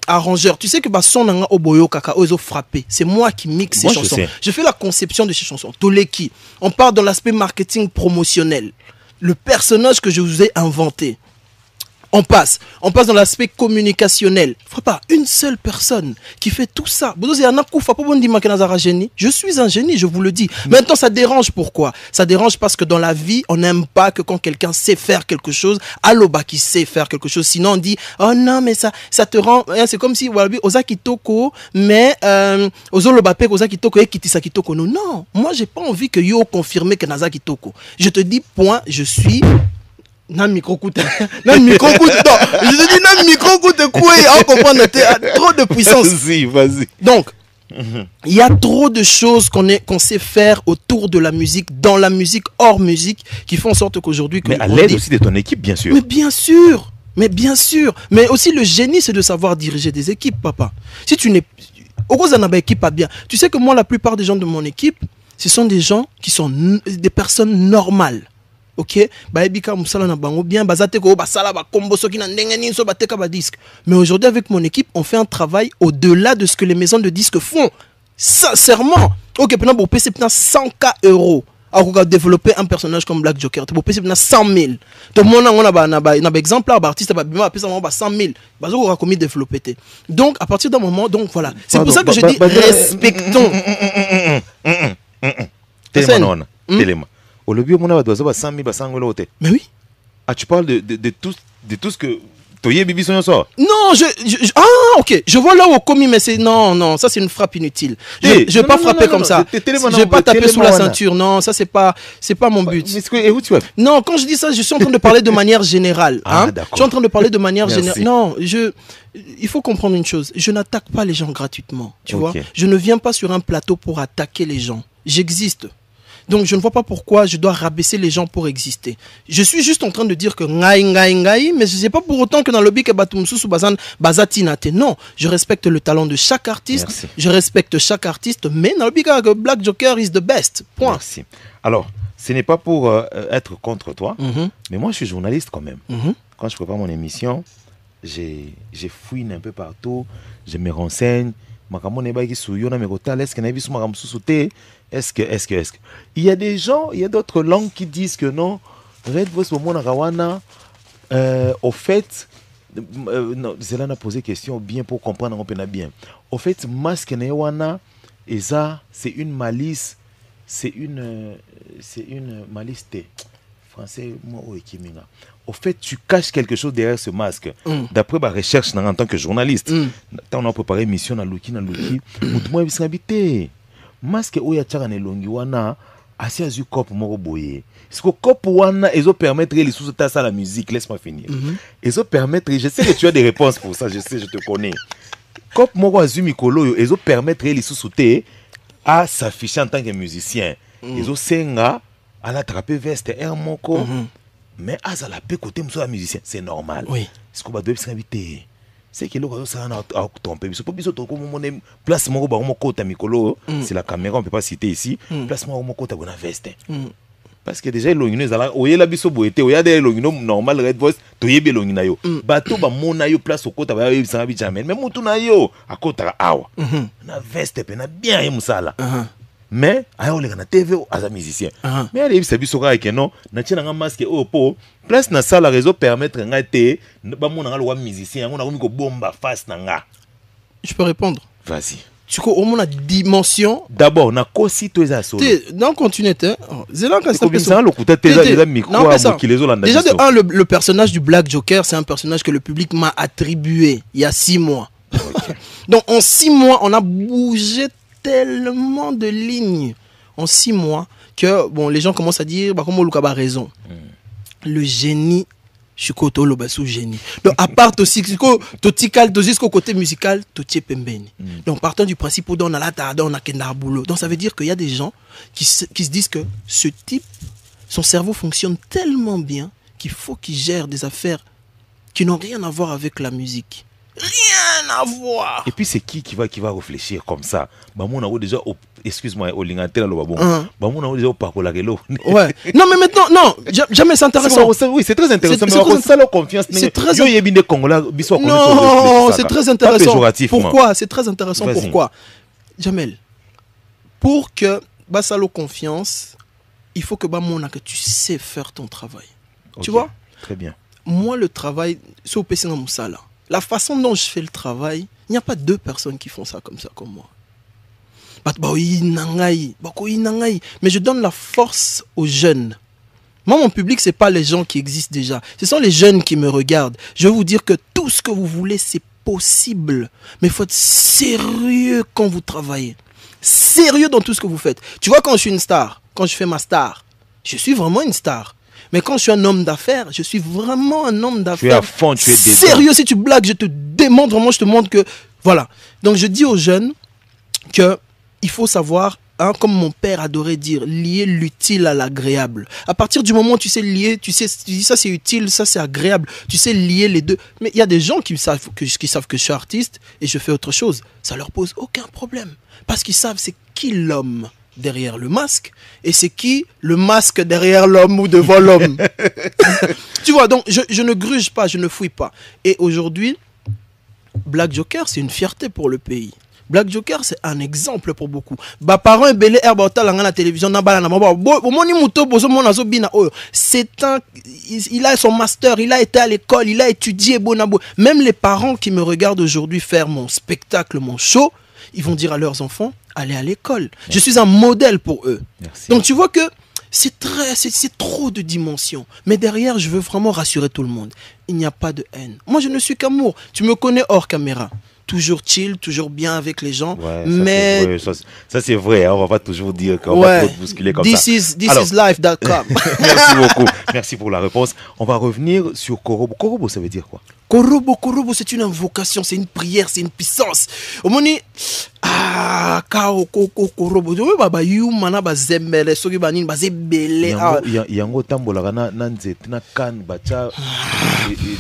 arrangeur. Tu sais que son nanga oboyo kaka ozo frappé. C'est moi qui mixe ces chansons. Je fais la conception de ces chansons. Toleki. On part dans l'aspect marketing promotionnel. Le personnage que je vous ai inventé. On passe dans l'aspect communicationnel. Il ne faut pas une seule personne qui fait tout ça. Je suis un génie, je vous le dis. Maintenant, ça dérange. Pourquoi? Ça dérange parce que dans la vie, on n'aime pas que quand quelqu'un sait faire quelque chose, Aloba qui sait faire quelque chose. Sinon, on dit, oh non, mais ça te rend... C'est comme si, Ozaki Toko, mais Ozolobape, Ozaki Toko, Ekitisa Kitoko. Non, moi, j'ai pas envie que Yo confirme que Nazaki Toko. Je te dis, point, je suis... Nan micro-coute. Nan micro-coute. Je te dis, nan micro-coute. Quoi, on comprend, trop de puissance. Vas-y. Donc, il y a trop de choses qu'on sait faire autour de la musique, dans la musique, hors musique, qui font en sorte qu'aujourd'hui... Mais à l'aide aussi de ton équipe, bien sûr. Mais bien sûr. Mais aussi, le génie, c'est de savoir diriger des équipes, papa. Si tu n'es... Au cause d'un équipe pas bien. Tu sais que moi, la plupart des gens de mon équipe, ce sont des gens qui sont des personnes normales. Ok, bien, mais aujourd'hui avec mon équipe on fait un travail au-delà de ce que les maisons de disques font. Sincèrement, ok, pendant pour payer 100K €. Alors qu'on a développé un personnage comme Black Joker, tu peux payer 100 000. Tout le monde a un exemple là, artiste a payé 100 000. Parce qu'on a commis développer. Donc à partir d'un moment, donc voilà, c'est pour ça que je dis respectons. Téléma. Au lobby, on a 100 000, 100 000 hôtels. Mais oui. Ah, tu parles de tout ce que. Toye Bibi son sort. Non, ah, ok. Je vois là où commis, mais c'est. Non, ça c'est une frappe inutile. Je ne vais pas frapper comme ça. Je ne vais pas taper sous la ceinture. Non, ça c'est pas mon but. Et où tu es? Non, quand je dis ça, je suis en train de parler de manière générale. Ah, je suis en train de parler de manière générale. Non, il faut comprendre une chose. Je n'attaque pas les gens gratuitement. Tu vois? Je ne viens pas sur un plateau pour attaquer les gens. J'existe. Donc je ne vois pas pourquoi je dois rabaisser les gens pour exister. Je suis juste en train de dire que ngai, mais je sais pas pour autant que dans le bique batumsusu bazan bazatinate. Non, je respecte le talent de chaque artiste. Merci. Je respecte chaque artiste, mais dans le bique Black Joker is the best. Point. Merci. Alors, ce n'est pas pour être contre toi, mais moi je suis journaliste quand même. Quand je prépare mon émission, j'ai fouine un peu partout, je me renseigne. Est-ce que il y a des gens, il y a d'autres langues qui disent que non, Red Voice au fait, Zélan a posé question bien pour comprendre on peut bien. Au fait, masque newana c'est une malice, c'est une malice français moi au Kiminga. Au fait, tu caches quelque chose derrière ce masque. D'après ma recherche en tant que journaliste, on a préparé une mission à Luki, moi je habité. Masque oya tchaka nelongi wana asi azu cop moko boye. Ce que cop wana ezo permettre les sous à la musique, laisse-moi finir. Ezo permettre, je sais que tu as des réponses pour ça, je sais, je te connais. Cop moko azu mikolo ezo permettre les sous à s'afficher en tant que musicien. Ezo senga à l'attraper veste un moko. Mais à la paix côté monsieur musicien, c'est normal. Oui. Ce que doit s'inviter. C'est que l'eau ça a trompé. C'est pas besoin de comme place mon côté mikolo. C'est la caméra, on peut pas citer ici. Place mon côté bonne veste. Parce que déjà l'ongino là, oye la biso boete, oya des l'ongino normal Red Voice, toyebe l'ongina yo. Bato ba mona yo place au côté ba yebisa bi jamais. Mais mutu na yo akota awa. Na veste pe na bien ye musala. Mais ayo le na TV as musicien. Mais allez ça biso ka ke non, na tina nga masque au po. Place na sala réseau permettre nga te ba mona nga lo musicien, on a ko bomba face na nga. Je peux répondre. Vas-y. Tu vois, au moins la dimension. D'abord, na kosi to eza solo. Non, continue. Zélan quand ça déjà de un, le personnage du Black Joker, c'est un personnage que le public m'a attribué il y a 6 mois. Donc en 6 mois, on a bougé tellement de lignes en 6 mois que bon, les gens commencent à dire bah comment Luka a raison. Le génie Chukoto le bassou génie. Donc à part aussi totical jusqu'au côté musical totié pembeni. Donc partant du principe où on a la tarda on a kendar boulot. Donc ça veut dire qu'il y a des gens qui se disent que ce type son cerveau fonctionne tellement bien qu'il faut qu'il gère des affaires qui n'ont rien à voir avec la musique. Rien à voir. Et puis c'est qui va réfléchir comme ça? Bah mon a déjà excuse-moi au lingatel le bon. Bah mon a déjà pas pour la gelo. Ouais. Non mais maintenant non, jamais c'est intéressant. Oui, c'est très intéressant mais ça la confiance. C'est très Non, c'est très intéressant. Pourquoi? C'est très intéressant pourquoi? Jamel. Pour que Bassalo confiance, il faut que Bamona que tu sais faire ton travail. Tu vois? Très bien. Moi le travail c'est au PC Moussala. La façon dont je fais le travail, il n'y a pas 2 personnes qui font ça comme moi. Mais je donne la force aux jeunes. Moi, mon public, ce n'est pas les gens qui existent déjà. Ce sont les jeunes qui me regardent. Je vais vous dire que tout ce que vous voulez, c'est possible. Mais il faut être sérieux quand vous travaillez. Sérieux dans tout ce que vous faites. Tu vois, quand je suis une star, quand je fais ma star, je suis vraiment une star. Mais quand je suis un homme d'affaires, je suis vraiment un homme d'affaires. Tu es à fond, tu es dedans. Sérieux, si tu blagues, je te démontre vraiment, je te montre que... Voilà. Donc je dis aux jeunes qu'il faut savoir, hein, comme mon père adorait dire, lier l'utile à l'agréable. À partir du moment où tu sais lier, tu dis ça c'est utile, ça c'est agréable, tu sais lier les deux. Mais il y a des gens qui savent que je suis artiste et je fais autre chose. Ça leur pose aucun problème. Parce qu'ils savent c'est qui l'homme derrière le masque et c'est qui le masque derrière l'homme ou devant l'homme. Tu vois, donc je ne gruge pas, je ne fouille pas. Et aujourd'hui, Black Joker, c'est une fierté pour le pays. Black Joker, c'est un exemple pour beaucoup. Parents et belé herbota la la télévision il a son master, il a été à l'école, il a étudié bonabo. Même les parents qui me regardent aujourd'hui faire mon spectacle, mon show, ils vont dire à leurs enfants, allez à l'école. Je suis un modèle pour eux. Merci. Donc tu vois que c'est trop de dimensions. Mais derrière, je veux vraiment rassurer tout le monde. Il n'y a pas de haine. Moi, je ne suis qu'amour. Tu me connais hors caméra. Toujours chill, toujours bien avec les gens. Ouais, mais ça c'est vrai, hein, on va pas toujours dire qu'on va trop te bousculer comme ça. This is life.com. Merci beaucoup. Merci pour la réponse. On va revenir sur Korobo. Korobo, ça veut dire quoi? Korobo, c'est une invocation, c'est une prière, c'est une puissance. Au moni kao korobo. Baba yu mana ba zembele soki ba nini ba zebele. Yango tambola na nzete na kan bacha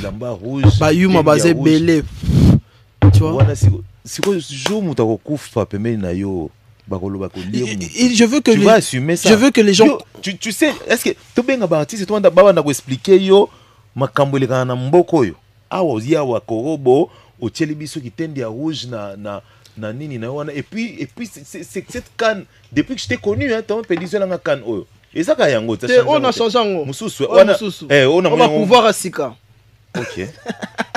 lamba rouge. Ba yu ma ba zebele. Tu vois? Je veux que tu vas assumer ça. Je veux que les gens. Yo, tu sais, est-ce que tu bien artiste toi baba na expliquer yo makambo le kana mboko yo. Awa ya wa korobo o biso ki tende ya rouge na nini na wana et puis c'est cette canne depuis que je t'ai connu hein ton pédition na canne oyo. Et ça ka yango ça change. On a changé ngo. Mususu on va pouvoir asika. OK.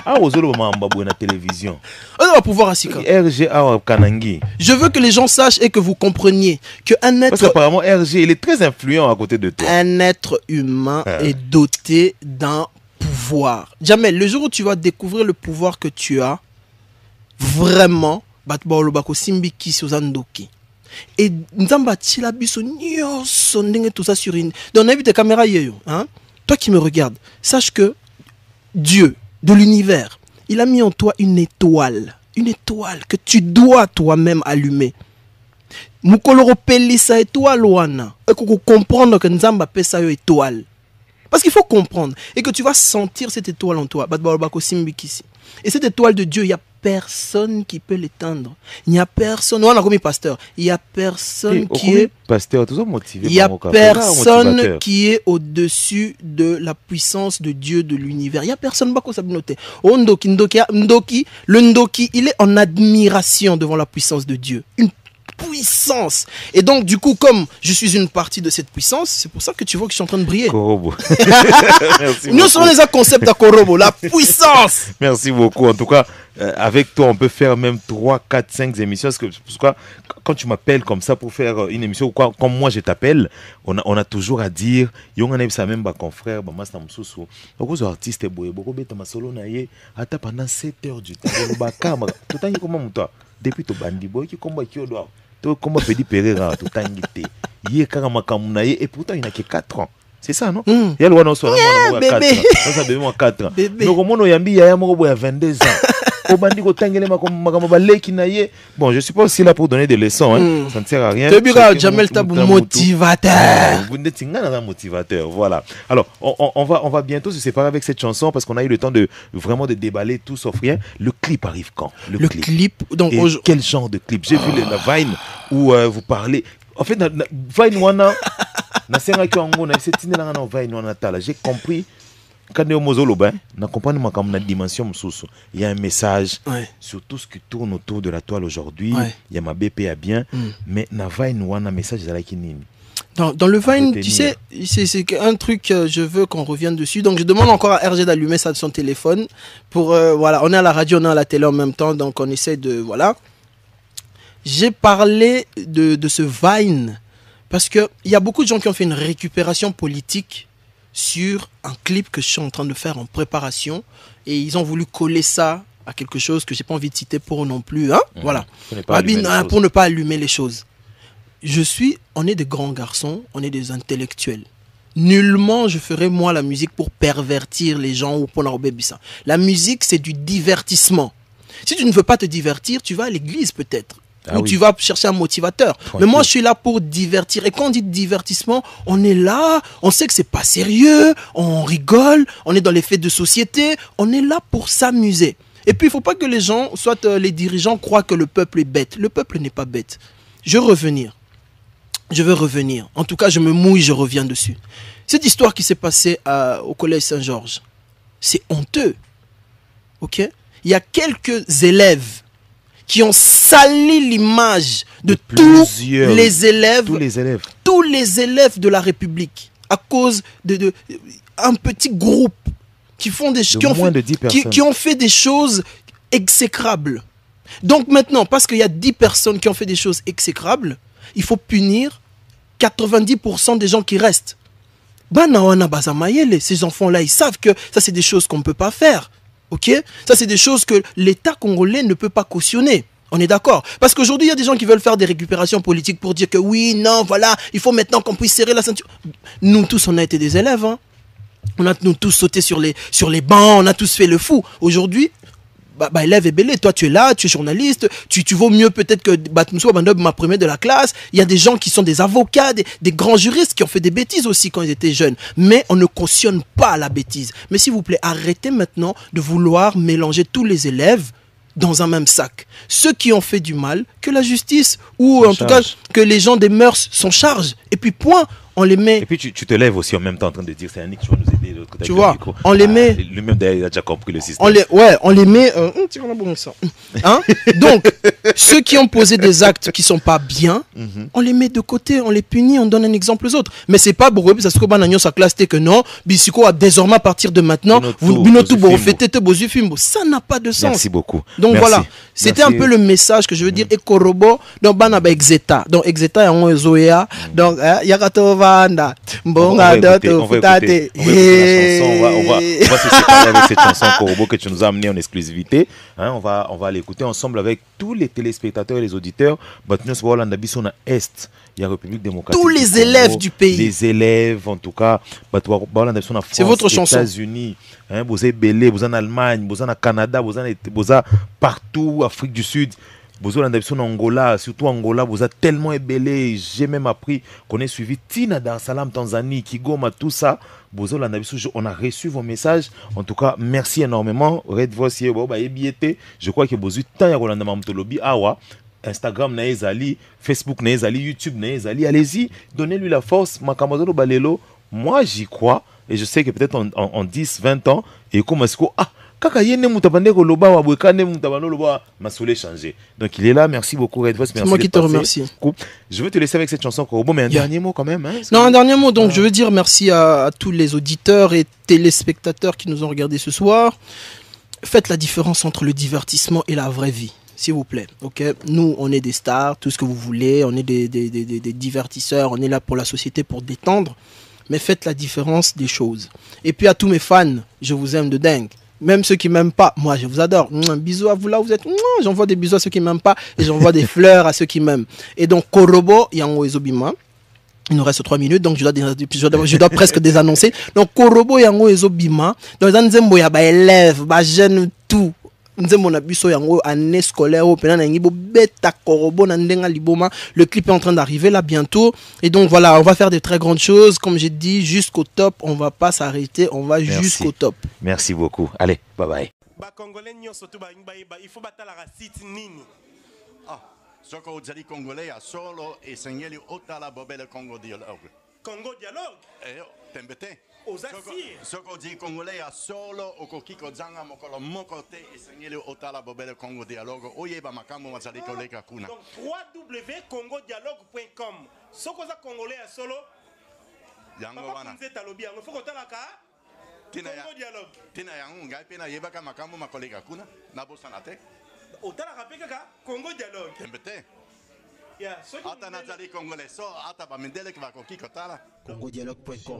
Ah, ozolo mamba na télévision. On va pouvoir asika. RG Kanangi. Je veux que les gens sachent et que vous compreniez que un être. Parce qu'apparemment RG il est très influent à côté de toi. Un être humain est doté d'un pouvoir. Jamel, le jour où tu vas découvrir le pouvoir que tu as, vraiment, batba bako simbi kisi ozandoki. Et nzamba tila biso nyoso ndenge tout ça sur une. Donc on a vu tes caméras yeyo, hein? Toi qui me regardes, sache que Dieu de l'univers, il a mis en toi une étoile que tu dois toi-même allumer. Mukoloro pelisa étoile wana, et que comprendre que nzamba pesa yo étoile. Parce qu'il faut comprendre et que tu vas sentir cette étoile en toi. Et cette étoile de Dieu, il n'y a personne qui peut l'éteindre. Il n'y a personne. On a commis pasteur. Il n'y a personne qui est pasteur. Motivé. Il n'y a personne qui est au-dessus de la puissance de Dieu de l'univers. Il n'y a personne. Le Ndoki, il est en admiration devant la puissance de Dieu. Une puissance. Et donc, du coup, comme je suis une partie de cette puissance, c'est pour ça que tu vois que je suis en train de briller. Korobo. Nous sommes les concepts à Korobo, la puissance. Merci beaucoup. En tout cas, avec toi, on peut faire même 3, 4, 5 émissions. Parce que quand tu m'appelles comme ça pour faire une émission, ou quoi, comme moi je t'appelle, on a toujours à dire, on a ça même confrère, beaucoup d'artistes, beaucoup de solo pendant 7 heures du temps. Depuis ton bandi boy qui combat qui doit to combat Pedi Pereira tout tangité yé kama kamuna et pourtant il n'a que 4 ans. C'est ça non? Il y a le one aussi on a 4 ans. Ça bébé moi 4 ans. Donc mon yambi ya moko ya 22 ans. Au bandi ko tangele makambo baleki na ye. Bon, je suis pas aussi là pour donner des leçons hein. Ça ne sert à rien. Jamel Tabou motivateur. Vous n'êtes un motivateur, voilà. Alors, on va bientôt se séparer avec cette chanson parce qu'on a eu le temps de vraiment de déballer tout sauf rien. Le clip arrive quand? Le clip donc quel genre de clip? J'ai vu la Vine où vous parlez. En fait, Vine wana na senga ki wango na setine na Vine wana tala. J'ai compris. Quand on comprend ma dimension, il y a un message sur tout ce qui tourne autour de la toile aujourd'hui. Il y a ma BPA bien, mais na Vine ou un message dans le Vine, tu sais, c'est un truc, je veux qu'on revienne dessus. Donc je demande encore à RG d'allumer ça de son téléphone pour voilà, on est à la radio, on est à la télé en même temps, donc on essaie de voilà. J'ai parlé de ce Vine parce que il y a beaucoup de gens qui ont fait une récupération politique sur un clip que je suis en train de faire en préparation et ils ont voulu coller ça à quelque chose que j'ai pas envie de citer pour non plus hein voilà pour ne pas allumer les choses. On est des grands garçons, on est des intellectuels. Nullement je ferai moi la musique pour pervertir les gens ou pour leur bébé ça. La musique c'est du divertissement. Si tu ne veux pas te divertir, tu vas à l'église peut-être. Ou tu vas chercher un motivateur. Mais moi, je suis là pour divertir. Et quand on dit divertissement, on est là, on sait que c'est pas sérieux, on rigole, on est dans les fêtes de société, on est là pour s'amuser. Et puis, il faut pas que les gens, soit les dirigeants, croient que le peuple est bête. Le peuple n'est pas bête. Je veux revenir. En tout cas, je me mouille, je reviens dessus. Cette histoire qui s'est passée au collège Saint-Georges, c'est honteux. Ok? Il y a quelques élèves qui ont sali l'image de tous les élèves de la République à cause de un petit groupe qui font des qui ont fait des choses exécrables. Donc maintenant, parce qu'il y a 10 personnes qui ont fait des choses exécrables, il faut punir 90% des gens qui restent. Ces enfants-là, ils savent que ça, c'est des choses qu'on ne peut pas faire. Ok? Ça, c'est des choses que l'État congolais ne peut pas cautionner. On est d'accord? Parce qu'aujourd'hui, il y a des gens qui veulent faire des récupérations politiques pour dire que oui, non, voilà, il faut maintenant qu'on puisse serrer la ceinture. Nous tous, on a été des élèves. Hein. On a nous tous sauté sur les bancs, on a tous fait le fou. Aujourd'hui, élève et belé, toi tu es là, tu es journaliste, tu vaux mieux peut-être que Batmoussou Bandob, ma première de la classe. Il y a des gens qui sont des avocats, des grands juristes qui ont fait des bêtises aussi quand ils étaient jeunes. Mais on ne cautionne pas la bêtise. Mais s'il vous plaît, arrêtez maintenant de vouloir mélanger tous les élèves dans un même sac. Ceux qui ont fait du mal, que la justice, ou en tout cas que les gens des mœurs s'en chargent. Et puis point, on les met... Et puis tu te lèves aussi en même temps en train de dire c'est Annick qui va nous aider de l'autre côté. Tu vois, on les met... Lui-même d'ailleurs il a déjà compris le système. On les met... Hein? Donc, ceux qui ont posé des actes qui sont pas bien, on les met de côté, on les punit, on donne un exemple aux autres. Mais c'est pas pour eux, parce que sa classe que non, Bissiko a désormais à partir de maintenant, ça n'a pas de sens. Merci beaucoup. Donc merci. Voilà, c'était un peu le message que je veux dire. Et Korobo, donc Banaba Exeta. Donc Exeta est en Zoya. Donc Yakatovanda. On va écouter se séparer avec cette chanson Korobo que tu nous as amené en exclusivité. Hein, on va l'écouter ensemble avec tous les téléspectateurs et les auditeurs. Il y a République démocratique. Tous les élèves du pays. Les élèves, en tout cas. C'est votre chanson. États-Unis, hein, vous êtes belé, vous êtes en Allemagne, vous êtes au Canada, vous êtes partout, Afrique du Sud. Vous êtes en Angola, surtout Angola, vous êtes tellement ébélé. J'ai même appris qu'on est suivi Tina Dar Salam, Tanzanie, Kigoma, tout ça. On a reçu vos messages. En tout cas, merci énormément. Red Voice, je crois que vous avez tant de Instagram naezali, Facebook naezali, YouTube naezali. Allez-y, donnez-lui la force. Makamazolo Balelo, moi j'y crois. Et je sais que peut-être en 10, 20 ans, et comme kaka yene mutabande ko loba wa bwekane mutabando loba masole changer. Donc il est là, merci beaucoup Red Voice, merci. C'est moi qui te remercie. Je veux te laisser avec cette chanson Korobo, mais un dernier mot quand même hein, non, un dernier mot, donc je veux dire merci à tous les auditeurs et téléspectateurs qui nous ont regardés ce soir. Faites la différence entre le divertissement et la vraie vie. S'il vous plaît, ok. Nous, on est des stars, tout ce que vous voulez, on est des divertisseurs, on est là pour la société, pour détendre, mais faites la différence des choses. Et puis à tous mes fans, je vous aime de dingue. Même ceux qui m'aiment pas, moi je vous adore. Bisous à vous là, vous êtes. J'envoie des bisous à ceux qui m'aiment pas et j'envoie des fleurs à ceux qui m'aiment. Et donc Korobo, Yango Ezobima. Il nous reste 3 minutes, donc je dois presque désannoncer. Donc Korobo, Yango Ezobima. Donc Zanzembo, il y a élèves, jeunes, tout. Année scolaire le clip est en train d'arriver là bientôt et donc voilà, on va faire de très grandes choses comme j'ai dit, jusqu'au top. On va pas s'arrêter, on va jusqu'au top. Merci beaucoup, allez, bye bye. Soko ozali congolais ya solo esengeli otala bobele Congo dialogue. Congo dialogue? Tembete. Soko ozali congolais ya solo okoki kozanga mokolo moko te esengeli otala bobele Congo dialogue. Oyeba makambo mazali koleka kuna. Donc www.congodialogue.com. Soko za congolais ya solo yango wana. Nzeta lobi yango foko tala ka Congo dialogue. Tina yango ngai pe na yebaka makambo makoleka kuna na bosana te. Otala kapeka Congo dialogue. Tembete. Ya, so ata nazali congolais so ata ba mendele ki bakoki kotala. Congodialogue.com